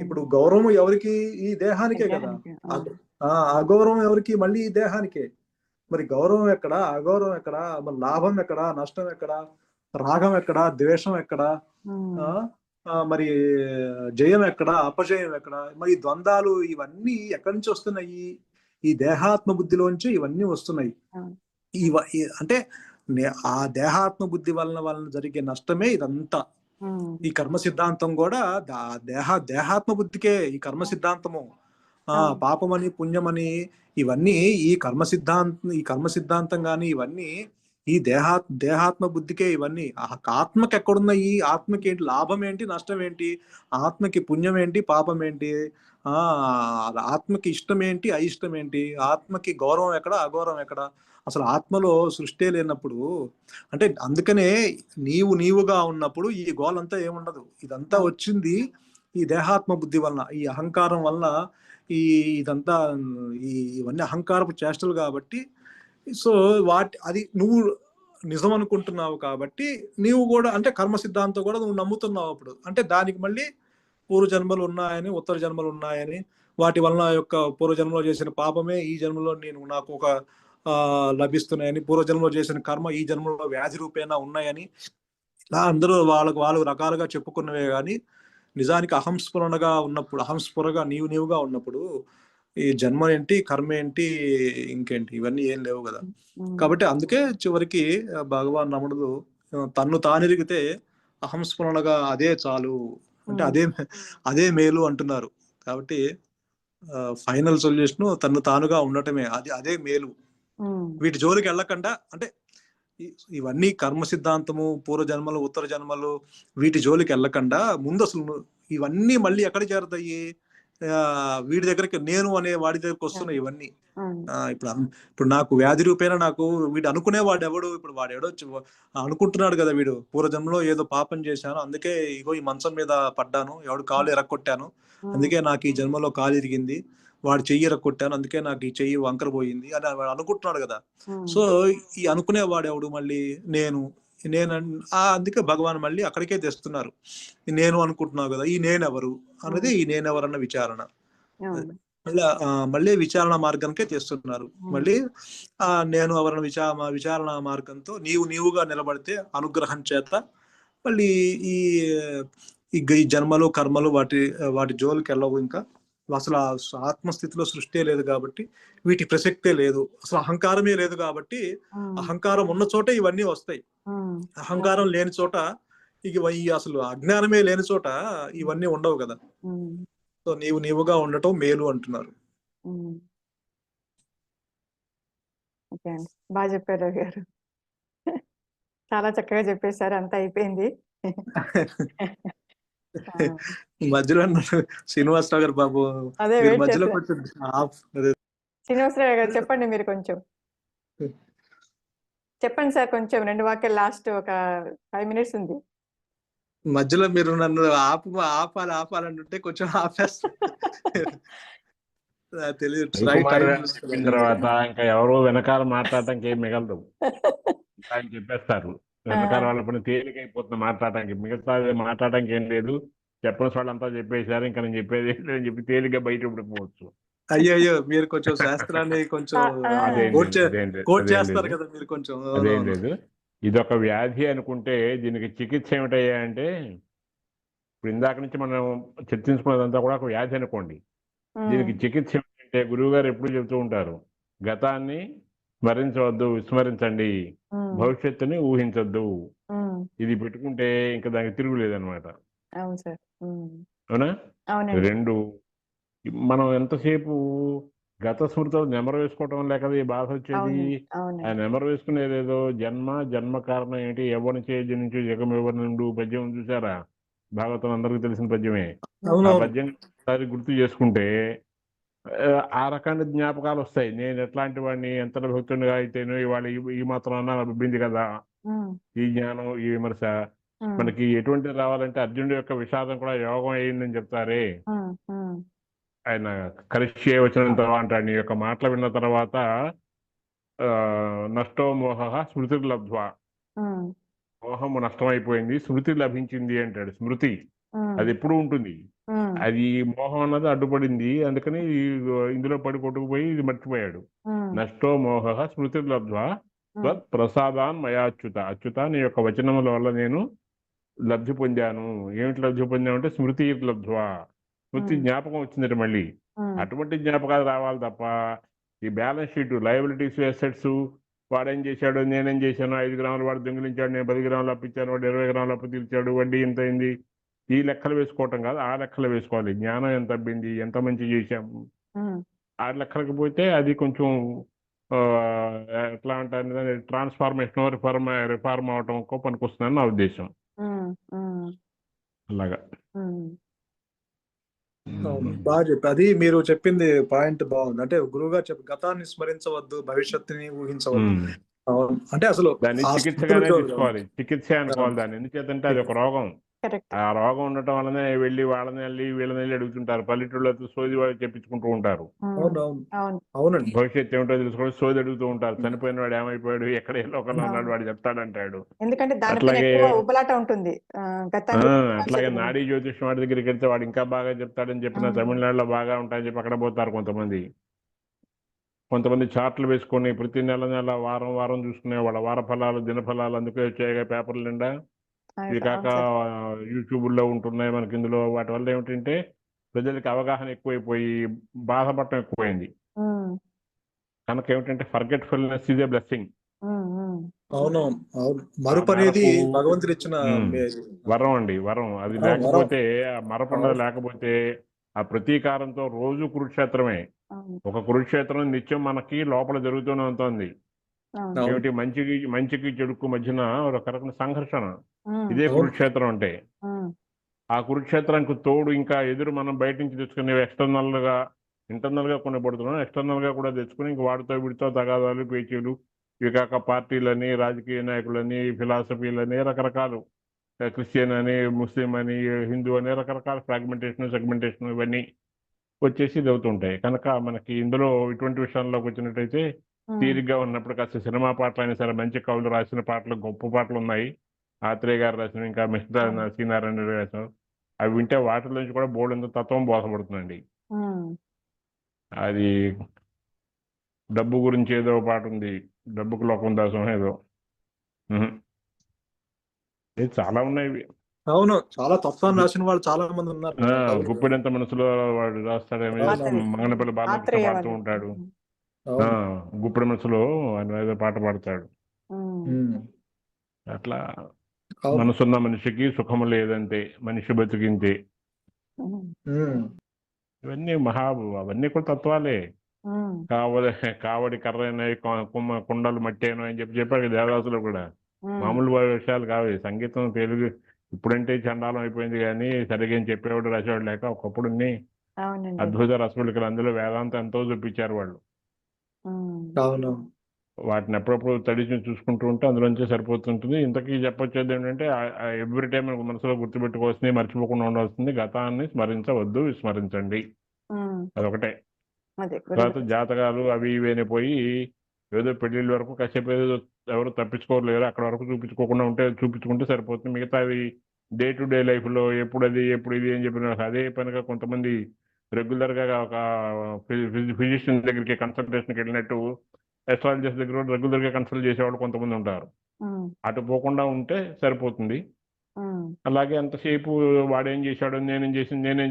Speaker 2: ఇప్పుడు గౌరవం ఎవరికి? ఈ దేహానికే కదా.
Speaker 3: విగ్రహానికి అవును
Speaker 2: అగౌరవం ఎవరికి? మళ్ళీ ఈ దేహానికే. మరి గౌరవం ఎక్కడా, అగౌరవం ఎక్కడా, మరి లాభం ఎక్కడా, నష్టం ఎక్కడా, రాగం ఎక్కడా, ద్వేషం ఎక్కడా, ఆ మరి జయం ఎక్కడా, అపజయం ఎక్కడా? మరి ఈ ద్వంద్వాలు ఇవన్నీ ఎక్కడి నుంచి వస్తున్నాయి? ఈ దేహాత్మ బుద్ధిలోంచి ఇవన్నీ వస్తున్నాయి.
Speaker 3: అవును
Speaker 2: అంటే ఆ దేహాత్మ బుద్ధి వలన జరిగే నష్టమే ఇదంతా. ఈ కర్మ సిద్ధాంతం కూడా దేహాత్మ బుద్ధికే ఈ కర్మ సిద్ధాంతము.
Speaker 3: అవును
Speaker 2: పాపమని పుణ్యమని ఇవన్నీ ఈ కర్మ సిద్ధాంతం గాని ఇవన్నీ ఈ దేహాత్మ బుద్ధికే ఇవన్నీ. ఆత్మకి ఎక్కడున్నాయి? ఆత్మకి ఏంటి లాభం ఏంటి, నష్టం ఏంటి? ఆత్మకి పుణ్యం ఏంటి, పాపం ఏంటి? ఆ ఆత్మకి ఇష్టం ఏంటి, అయిష్టం ఏంటి? ఆత్మకి గౌరవం ఎక్కడ, అగౌరవం ఎక్కడ? అసలు ఆత్మలో సృష్టి లేనప్పుడు, అంటే అందుకనే నీవుగా ఉన్నప్పుడు ఈ గోలంతా ఏముండదు. ఇదంతా వచ్చింది ఈ దేహాత్మ బుద్ధి వలన, ఈ అహంకారం వలన. ఈ ఇదంతా ఇవన్నీ అహంకారపు చేష్టలు కాబట్టి. సో అది నువ్వు నిజం అనుకుంటున్నావు కాబట్టి నీవు కూడా, అంటే కర్మ సిద్ధాంతం కూడా నువ్వు నమ్ముతున్నావు. అప్పుడు అంటే దానికి మళ్ళీ పూర్వజన్మలు ఉన్నాయని, ఉత్తర జన్మలు ఉన్నాయని, వాటి వలన యొక్క పూర్వజన్మలో చేసిన పాపమే ఈ జన్మలో నాకు ఒక లభిస్తున్నాయని, పూర్వజన్మలో చేసిన కర్మ ఈ జన్మలో వ్యాధి రూపేణా ఉన్నాయని, ఇలా అందరూ వాళ్ళు రకాలుగా చెప్పుకున్నవే కానీ నిజానికి అహంస్ఫురగా నీవుగా ఉన్నప్పుడు ఈ జన్మ ఏంటి, కర్మ ఏంటి, ఇంకేంటి, ఇవన్నీ ఏం లేవు కదా. కాబట్టి అందుకే చివరికి భగవాన్ రమణుడు తన్ను తానెరిగితే అహంస్ఫురణగా అదే చాలు, అంటే అదే మేలు అంటున్నారు. కాబట్టి ఫైనల్ సొల్యూషన్ తన్ను తానుగా ఉండటమే, అదే మేలు. వీటి జోలికి వెళ్ళకుండా, అంటే ఇవన్నీ కర్మ సిద్ధాంతము, పూర్వజన్మలు, ఉత్తర జన్మలు, వీటి జోలికి వెళ్ళకుండా ముందు అసలు ఇవన్నీ మళ్ళీ ఎక్కడ చేరుతాయి? వీడి దగ్గరికి, నేను అనే వాడి దగ్గరికి వస్తున్నాయి ఇవన్నీ. ఇప్పుడు నాకు వ్యాధి రూపేణ నాకు వీడు అనుకునేవాడు ఎవడు? ఇప్పుడు వాడెవడో అనుకుంటున్నాడు కదా, వీడు పూర్వజన్మలో ఏదో పాపం చేశాను, అందుకే ఇగో ఈ మంచం మీద పడ్డాను, ఎవడు కాలు ఎరక్కొట్టాను, అందుకే నాకు ఈ జన్మలో కాలు ఇరిగింది, వాడు చెయ్యి ఎరక్కొట్టాను, అందుకే నాకు ఈ చెయ్యి వంకర పోయింది అని వాడు అనుకుంటున్నాడు కదా. సో ఈ అనుకునేవాడు ఎవడు? మళ్ళీ నేను. అందుకే భగవాన్ మళ్ళీ అక్కడికే తెస్తున్నారు. నేను అనుకుంటున్నావు కదా, ఈ నేనెవరు అనేది, ఈ నేనెవరన్న విచారణ. మళ్ళీ విచారణ మార్గానికే తెస్తున్నారు. మళ్ళీ నేను ఎవరన్న విచారణ మార్గంతో నీవుగా నిలబడితే అనుగ్రహం చేత మళ్ళీ ఈ జన్మలు, కర్మలు వాటి జోలికి వెళ్ళవు. ఇంకా అసలు ఆత్మస్థితిలో సృష్టి లేదు కాబట్టి వీటి ప్రసక్తే లేదు. అసలు అహంకారమే లేదు కాబట్టి, అహంకారం ఉన్న చోట ఇవన్నీ వస్తాయి. అహంకారం లేని చోట అసలు అజ్ఞానమే లేని చోట ఇవన్నీ ఉండవు కదా. సో నీవుగా ఉండటం మేలు అంటున్నారు.
Speaker 3: ఓకే అండి, బాగా చెప్పారు రవి గారు. చాలా చక్కగా చెప్పేశారు, అంతా అయిపోయింది.
Speaker 2: మధ్యలో శ్రీనివాసరావు గారు బాబు,
Speaker 3: అదే
Speaker 2: మీరు
Speaker 3: వెయిట్
Speaker 2: మధ్యలో
Speaker 3: చేస్తా.
Speaker 2: కొంచెం
Speaker 3: శ్రీనివాసరావు గారు చెప్పండి, మీరు కొంచెం చెప్పండి సార్. కొంచెం 2 వాక్యాలు, లాస్ట్ ఒక 5 minutes ఉంది.
Speaker 2: మధ్యలో మీరు నన్ను ఆపాలంటే కొంచెం ఆపేస్తా. తెలియదు.
Speaker 4: తర్వాత ఇంకా ఎవరు వెనకాల మాట్లాడటానికి ఏం మిగలదు, ఆయన చెప్పేస్తారు. వెనకాల వాళ్ళ పని తేలికైపోతుంది మాట్లాడటానికి, మిగతా మాట్లాడటానికి ఏం లేదు. చెప్పని వాళ్ళంతా చెప్పేశారు, ఇంకా నేను చెప్పేది అని చెప్పి తేలిగ్గా బయట పడిపోవచ్చు.
Speaker 2: అయ్యో మీరు కొంచెం శాస్త్రాన్ని కొంచెం కోట్ చేస్తారు కదా మీరు కొంచెం.
Speaker 4: అదేం లేదు, ఇదొక వ్యాధి అనుకుంటే దీనికి చికిత్స ఏమిటయ్యా అంటే, ఇప్పుడు ఇందాక నుంచి మనం చర్చించుకున్నదంతా కూడా ఒక వ్యాధి అనుకోండి. దీనికి చికిత్స ఏమిటంటే గురువు గారు ఎప్పుడు చెబుతూ ఉంటారు, గతాన్ని స్మరించవద్దు, విస్మరించండి, భవిష్యత్తుని ఊహించొద్దు. ఇది పెట్టుకుంటే ఇంకా దానికి తిరుగులేదన్నమాట. అవునా? రెండు, మనం ఎంతసేపు గత స్మృతిలో నెమరు వేసుకోవటం లేక ఈ బాధ వచ్చేది. ఆ నెమరు వేసుకునేదేదో జన్మ కారణం ఏంటి, ఎవరిని చేతి నుంచి జగం ఎవరి నుండి పద్యం చూసారా? భాగవతం అందరికీ తెలిసిన పద్యమే. ఆ పద్యం గుర్తు చేసుకుంటే ఆ రకాల జ్ఞాపకాలు వస్తాయి. నేను ఎట్లాంటి వాడిని, ఎంత భక్తునిగా అయితేనో ఇవాళ ఈ మాత్రం అభివృద్ధి కదా
Speaker 3: ఉమ్,
Speaker 4: ఈ జ్ఞానం, ఈ విమర్శ
Speaker 3: ఉమ్,
Speaker 4: మనకి ఎటువంటిది రావాలంటే అర్జునుడి యొక్క విషాదం కూడా యోగం అయిందని చెప్తారే.
Speaker 3: ఉమ్, ఉమ్,
Speaker 4: ఆయన కలిసి వచ్చిన తర్వాత అంటాడు, నీ యొక్క మాటలు విన్న తర్వాత ఆ, నష్టో మోహ స్మృతి లబ్ధ్వా,
Speaker 3: ఉమ్,
Speaker 4: మోహము నష్టమైపోయింది, స్మృతి లభించింది అంటాడు. స్మృతి
Speaker 3: ఉమ్,
Speaker 4: అది ఎప్పుడు ఉంటుంది.
Speaker 3: ఉమ్,
Speaker 4: అది మోహం అన్నది అడ్డుపడింది, అందుకని ఇందులో పడి కొట్టుకుపోయి ఇది మర్చిపోయాడు.
Speaker 3: ఉమ్,
Speaker 4: నష్టో మోహ స్మృతి లబ్ధ్వా
Speaker 3: ఉమ్,
Speaker 4: ప్రసాదాన్ మయాచ్యుత. అచ్యుత, నీ యొక్క వచనముల వల్ల నేను లబ్ధి పొందాను. ఏమిటి లబ్ధి పొందామంటే స్మృతి లబ్ధ్వా, స్మృతి
Speaker 3: ఉమ్,
Speaker 4: జ్ఞాపకం వచ్చిందట మళ్ళీ.
Speaker 3: ఉమ్,
Speaker 4: అటువంటి జ్ఞాపకాలు రావాలి తప్ప ఈ బ్యాలెన్స్ షీట్, లయబిలిటీస్, అసెట్స్, వాడేం చేశాడు, నేనేం చేశాను, 5 గ్రాములు వాడు దొంగిలించాడు, నేను 10 గ్రాములు అప్పించాను, వాడు 20 గ్రాములు అప్పు తీర్చాడు, వడ్డీ ఎంత అయింది, ఈ లెక్కలు వేసుకోవటం కాదు, ఆ లెక్కలు వేసుకోవాలి. జ్ఞానం ఎంత అబ్బింది, ఎంత మంచి చేశాము,
Speaker 3: ఉమ్,
Speaker 4: ఆ లెక్కలకు పోతే అది కొంచెం ఆ, ఎట్లా అంటే ట్రాన్స్ఫార్మేషన్, రిఫార్మ్ అవటం పనికొస్తుందని నా ఉద్దేశం.
Speaker 3: ఉమ్, ఉమ్,
Speaker 4: అలాగా.
Speaker 3: ఉమ్,
Speaker 2: అవును, బాగా చెప్పి అది మీరు చెప్పింది పాయింట్ బాగుంది. అంటే గురువుగారు చెప్పి గతాన్ని స్మరించవద్దు, భవిష్యత్తుని ఊహించవద్దు.
Speaker 4: ఉమ్.
Speaker 2: అవును, అంటే అసలు
Speaker 4: దాన్ని
Speaker 2: ఆ
Speaker 4: చికిత్సగానే
Speaker 2: స్మృతులు
Speaker 4: తీసుకోవాలి, చికిత్స అనుకోవాలి దాన్ని. ఎందుచేతంటే అది ఒక రోగం.
Speaker 3: కరెక్ట్.
Speaker 4: ఆ రోగం ఉండటం వల్లనే వెళ్ళి వాళ్ళని వెళ్ళి వీళ్ళని వెళ్ళి అడుగుతుంటారు. పల్లెటూళ్ళతో సోది వాళ్ళు చెప్పించుకుంటూ ఉంటారు.
Speaker 3: ఉమ్,
Speaker 2: అవును అవును
Speaker 3: అవును.
Speaker 2: అవునండి.
Speaker 4: భవిష్యత్తు ఏమిటో తెలుసుకోవాలి, సోది అడుగుతూ ఉంటారు. చనిపోయిన వాడు ఏమైపోయాడు, ఎక్కడ ఏ లోకంలో ఉన్నాడు,
Speaker 3: అవును.
Speaker 4: వాడు చెప్తాడంటాడు.
Speaker 3: ఎందుకంటే దానిపైన
Speaker 4: అట్లాగే
Speaker 3: ఎక్కువ ఉబలాట ఉంటుంది, గతాన్ని
Speaker 4: అట్లాగే
Speaker 3: భవిష్యత్తు గురించి.
Speaker 4: నాడీ జ్యోతిష్యం వాడి దగ్గరికి వెళ్తే వాడు ఇంకా బాగా చెప్తాడని చెప్పిన,
Speaker 3: ఉమ్,
Speaker 4: తమిళనాడులో బాగా ఉంటాయని చెప్పి అక్కడ పోతారు కొంతమంది. కొంతమంది చార్ట్లు వేసుకొని ప్రతి నెల నెల వారం వారం చూసుకునే వాళ్ళ వార ఫలాలు, దిన ఫలాలు అందుకే వచ్చాయి పేపర్ల నిండా. ఇది కాక
Speaker 3: అవును సార్.
Speaker 4: యూట్యూబ్లో ఉంటున్నాయి మనకి. ఇందులో వాటి వల్ల ఏమిటంటే ప్రజలకి అవగాహన ఎక్కువైపోయి బాధపడటం ఎక్కువైంది.
Speaker 3: ఉమ్,
Speaker 2: కనుక
Speaker 4: ఏమిటంటే ఫర్గెట్ఫుల్నెస్ ఈజ్ ఏ బ్లెస్సింగ్.
Speaker 3: ఉమ్, ఉమ్,
Speaker 2: అవును అవును,
Speaker 4: ఆ
Speaker 2: మరుపు అనేది
Speaker 4: మేరకు
Speaker 2: భగవంతుడు ఇచ్చిన
Speaker 4: ఉమ్, వరం అండి, వరం. అది
Speaker 2: వరం వరం.
Speaker 4: లేకపోతే, ఆ మరపన్నది లేకపోతే, ఆ ప్రతీకారంతో రోజు కురుక్షేత్రమే.
Speaker 3: అవును,
Speaker 4: ఒక కురుక్షేత్రం నిత్యం మనకి లోపల జరుగుతూనే ఉంటుంది.
Speaker 3: అవును.
Speaker 2: అవును
Speaker 4: ఏమిటి, మంచికి చెడుకు మధ్యన ఒక రకమైన సంఘర్షణ.
Speaker 3: ఉమ్,
Speaker 4: ఇదే
Speaker 2: అవును
Speaker 4: కురుక్షేత్రం అంటే.
Speaker 3: ఉమ్,
Speaker 4: ఆ కురుక్షేత్రానికి తోడు ఇంకా ఎదురు మనం బయట నుంచి తెచ్చుకునేవి ఇంటర్నల్ గా కొన్ని పడుతున్నాం, ఎక్స్టర్నల్ గా కూడా తెచ్చుకుని ఇంక వాటితో వీటితో తగాదాలు, పేచీలు, ఇవి కాక పార్టీలని, రాజకీయ నాయకులని, ఫిలాసఫీలని, రకరకాలు, క్రిస్టియన్ అని, ముస్లిం అని, హిందూ అని, రకరకాల సెగ్మెంటేషన్ ఇవన్నీ వచ్చేసి ఇది అవుతుంటాయి. కనుక మనకి ఇందులో ఇటువంటి విషయాల్లోకి వచ్చినట్టయితే
Speaker 3: ఉమ్,
Speaker 4: తీరిగ్గా ఉన్నప్పుడు కాస్త సినిమా పాటలు అయినా సరే, మంచి కవులు రాసిన పాటలు, గొప్ప పాటలు ఉన్నాయి. ఆత్రేయ గారు రాసిన, ఇంకా మిస్టర్
Speaker 3: అవును.
Speaker 4: సీనారాయణ గారు రాసిన, అవి వింటే వాటి నుంచి కూడా బోర్డు తత్వం బోధపడుతుందండి.
Speaker 3: ఉమ్,
Speaker 4: అది డబ్బు గురించి ఏదో పాట ఉంది, డబ్బుకు లోకం దాసం ఏదో. ఉహు. ఇది చాలా ఉన్నాయి ఇవి.
Speaker 2: అవును, చాలా తత్వాన్ని రాసిన వాళ్ళు చాలా మంది ఉన్నారు
Speaker 4: ఆ,
Speaker 2: కదా కవులు.
Speaker 4: గుప్పెడంత మనసులో వాడు రాస్తాడేమో,
Speaker 3: పాతవి.
Speaker 4: మంగనపల్లి బాలకృష్ణ
Speaker 3: ఆత్రేయ
Speaker 4: పాడుతూ
Speaker 3: వాళ్ళు.
Speaker 4: ఉంటాడు.
Speaker 2: అవును
Speaker 4: గుప్పెడు మనసులో ఆయన ఏదో పాట పాడతాడు.
Speaker 3: ఉమ్,
Speaker 2: ఉమ్.
Speaker 4: అట్లా
Speaker 2: అవును
Speaker 4: మనసున్న మనిషికి సుఖము లేదంతే, మనిషి బతికింతే.
Speaker 3: ఉమ్,
Speaker 2: ఉమ్.
Speaker 4: ఇవన్నీ అవన్నీ కూడా తత్వాలే.
Speaker 3: ఉమ్,
Speaker 4: కావడి కావడి కర్రైన కుండలు మట్టేను అని చెప్పాడు దేవదాసులు కూడా.
Speaker 3: ఉమ్,
Speaker 4: మామూలు విషయాలు కావు. ఈ సంగీతం తెలుగు ఇప్పుడంటే చండాలం అయిపోయింది, కానీ సరిగ్గా ఏం చెప్పేవాడు రాసేవాడు లేక. ఒకప్పుడు
Speaker 3: అవునండి.
Speaker 4: అద్భుత రసములికలు, అందులో వేదాంతం ఎంతో చూపించారు వాళ్ళు.
Speaker 3: ఉమ్,
Speaker 2: అవును
Speaker 4: వాటిని ఎప్పుడప్పుడు తడిచి చూసుకుంటూ ఉంటే అందులోంచే సరిపోతుంటుంది. ఇంతకీ చెప్పొచ్చేది ఏంటంటే, ఎవ్రీ టైం మనసులో గుర్తుపెట్టుకోవాల్సింది, మర్చిపోకుండా ఉండాల్సింది, గతాన్ని స్మరించవద్దు, విస్మరించండి.
Speaker 3: ఉమ్,
Speaker 4: అదొకటే.
Speaker 3: అదే
Speaker 4: తర్వాత
Speaker 3: గురువు.
Speaker 4: జాతకాలు అవి ఇవి పోయి ఏదో పెళ్లిళ్ళ వరకు కాసేపు ఏదో ఎవరు తప్పించుకోలేరు, అక్కడ వరకు చూపించుకుంటే సరిపోతుంది. మిగతా అవి డే టు డే లైఫ్లో ఎప్పుడు ఇది అని చెప్పిన అదే పనిగా కొంతమంది రెగ్యులర్గా ఒక ఫిజిషియన్ దగ్గరికి కన్సల్టేషన్కి వెళ్ళినట్టు ఎస్ట్రాలజిస్ట్ దగ్గర రెగ్యులర్గా కన్సల్ట్ చేసేవాళ్ళు కొంతమంది ఉంటారు.
Speaker 3: ఉమ్,
Speaker 4: అటు పోకుండా ఉంటే సరిపోతుంది.
Speaker 3: ఉమ్,
Speaker 4: అలాగే అంతసేపు వాడేం చేశాడు, నేనేం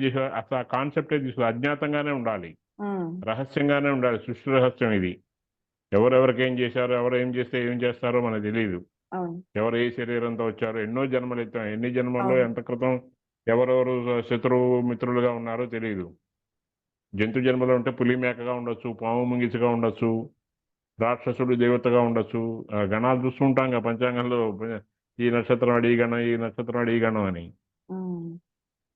Speaker 4: చేశాడు, అసలు ఆ కాన్సెప్టే అజ్ఞాతంగానే ఉండాలి,
Speaker 3: ఉమ్,
Speaker 4: రహస్యంగానే ఉండాలి. సృష్టి రహస్యం ఇది. ఎవరెవరికి ఏం చేశారో, ఎవరు ఏం చేస్తే ఏం చేస్తారో మనకు తెలియదు.
Speaker 3: అవును,
Speaker 4: ఎవరు ఏ శరీరంతో వచ్చారో, ఎన్నో జన్మలు ఎత్తాం, ఎన్ని జన్మల్లో
Speaker 3: అవును.
Speaker 4: ఎంత క్రితం ఎవరెవరు శత్రువు మిత్రులుగా ఉన్నారో తెలియదు. జంతు జన్మలో ఉంటే పులి మేకగా ఉండొచ్చు, పాము ముంగిసగా ఉండొచ్చు, రాక్షసుడు దేవతగా ఉండొచ్చు. గణాలు చూస్తుంటాం కదా పంచాంగంలో, ఈ నక్షత్రం వాడు ఈ గణం, ఈ నక్షత్రం వాడు ఈ గణం అని.
Speaker 3: ఉమ్,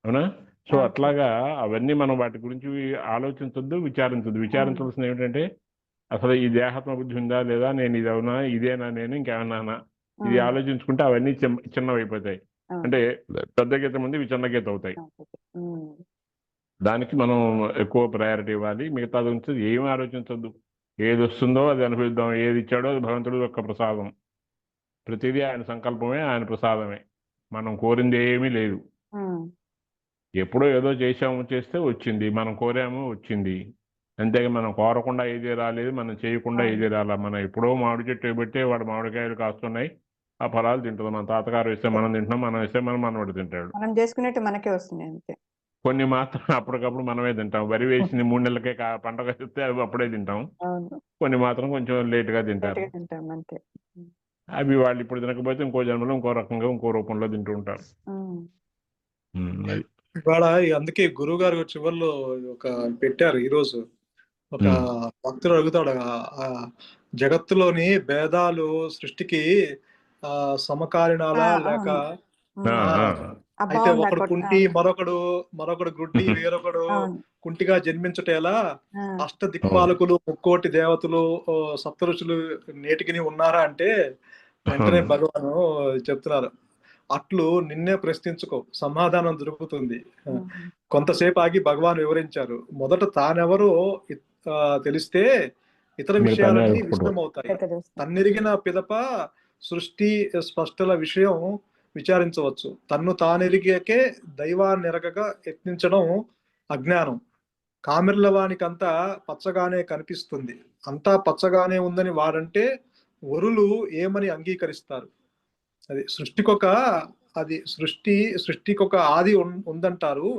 Speaker 4: అవునా? సో
Speaker 3: అవును.
Speaker 4: అట్లాగా అవన్నీ మనం వాటి గురించి ఆలోచించొద్దు, విచారించొద్దు. విచారించవలసింది ఏమిటంటే, అసలు ఈ దేహాత్మ బుద్ధి ఉందా లేదా, నేను ఇది అవునా, ఇదేనా, నేను ఇంకేమన్నానా, ఇది
Speaker 3: ఉమ్,
Speaker 4: ఆలోచించుకుంటే అవన్నీ చిన్నవైపోతాయి.
Speaker 3: అవును.
Speaker 4: అంటే పెద్ద గీత ముందు ఇవి చిన్న గీత అవుతాయి.
Speaker 3: ఉమ్,
Speaker 4: దానికి మనం ఎక్కువ ప్రయారిటీ ఇవ్వాలి. మిగతాది గురించి ఏమీ ఆలోచించద్దు. ఏది వస్తుందో అది అనుభవిద్దాం. ఏది ఇచ్చాడో అది భగవంతుడి యొక్క ప్రసాదం. ప్రతిదీ ఆయన సంకల్పమే, ఆయన ప్రసాదమే. మనం కోరింది ఏమీ లేదు.
Speaker 3: ఉమ్,
Speaker 4: ఎప్పుడో ఏదో చేస్తే వచ్చింది, మనం కోరాము వచ్చింది. అంతేగా మనం కోరకుండా ఏది రాలేదు, మనం చేయకుండా
Speaker 3: అవును.
Speaker 4: ఏది రాలా. మనం ఎప్పుడో మామిడి చెట్టు పెట్టి వాడు మామిడికాయలు కాస్తున్నాయి, ఆ ఫలాలు తింటుంది. మన తాతగారు వేస్తే మనం తింటున్నాం, మనం వేస్తే మన మనవడు తింటాడు.
Speaker 3: మనం చేసుకునేట్టు మనకే వస్తుంది అంతే.
Speaker 4: కొన్ని మాత్రం అప్పటికప్పుడు మనమే తింటాం. వరి వేసింది 3 నెలలకే పంట వస్తే అవి అప్పుడే తింటాం.
Speaker 3: అవును,
Speaker 4: కొన్ని మాత్రం కొంచెం లేటుగా తింటారు.
Speaker 3: లేట్గా తింటాం అంతే.
Speaker 4: అవి వాళ్ళు ఇప్పుడు తినకపోతే ఇంకో జన్మలో ఇంకో రకంగా ఇంకో రూపంలో తింటూ ఉంటారు.
Speaker 3: ఉమ్,
Speaker 4: అది
Speaker 2: ఇవాళ అందుకే గురువు గారు చివరిలో ఒక పెట్టారు ఈరోజు. ఒక భక్తుడు అడుగుతాడు, ఆ జగత్తులోని భేదాలు సృష్టికి సమకాలీనాలా లేక
Speaker 3: అవును.
Speaker 4: ఆ,
Speaker 2: ఆ,
Speaker 4: ఆ.
Speaker 2: అయితే
Speaker 3: బాగుంది
Speaker 2: ఒకడు కుంటి, మరొకడు గుడ్డి, వేరొకడు
Speaker 3: అవును.
Speaker 2: కుంటిగా జన్మించుటేలా
Speaker 3: ఆ,
Speaker 2: అష్ట దిక్పాలకులు, ముక్కోటి దేవతలు, సప్త ఋషులు నేటికి ఉన్నారా అంటే వెంటనే భగవాను చెప్తున్నారు, అట్లు నిన్నే ప్రశ్నించుకో, సమాధానం దొరుకుతుంది.
Speaker 3: ఉమ్,
Speaker 2: కొంతసేపు ఆగి భగవాన్ వివరించారు, మొదట తానెవరో తెలిస్తే ఇతర
Speaker 4: మిగతాన్ని
Speaker 2: విషయాలన్నీ
Speaker 4: అనుకుంటాం.
Speaker 2: విషదమవుతాయి.
Speaker 3: పెద్ద దోస్తం.
Speaker 2: తన్నెరిగిన పిదప సృష్టి స్పష్టల విషయం విచారించవచ్చు. తన్ను తానెరిగాకే దైవాన్నెరగగా యత్నించడం అజ్ఞానం. కామిర్లవానికంతా పచ్చగానే కనిపిస్తుంది. అంతా పచ్చగానే ఉందని వాడంటే వరులు ఏమని అంగీకరిస్తారు? అది సృష్టికొక ఆది ఉందంటారు.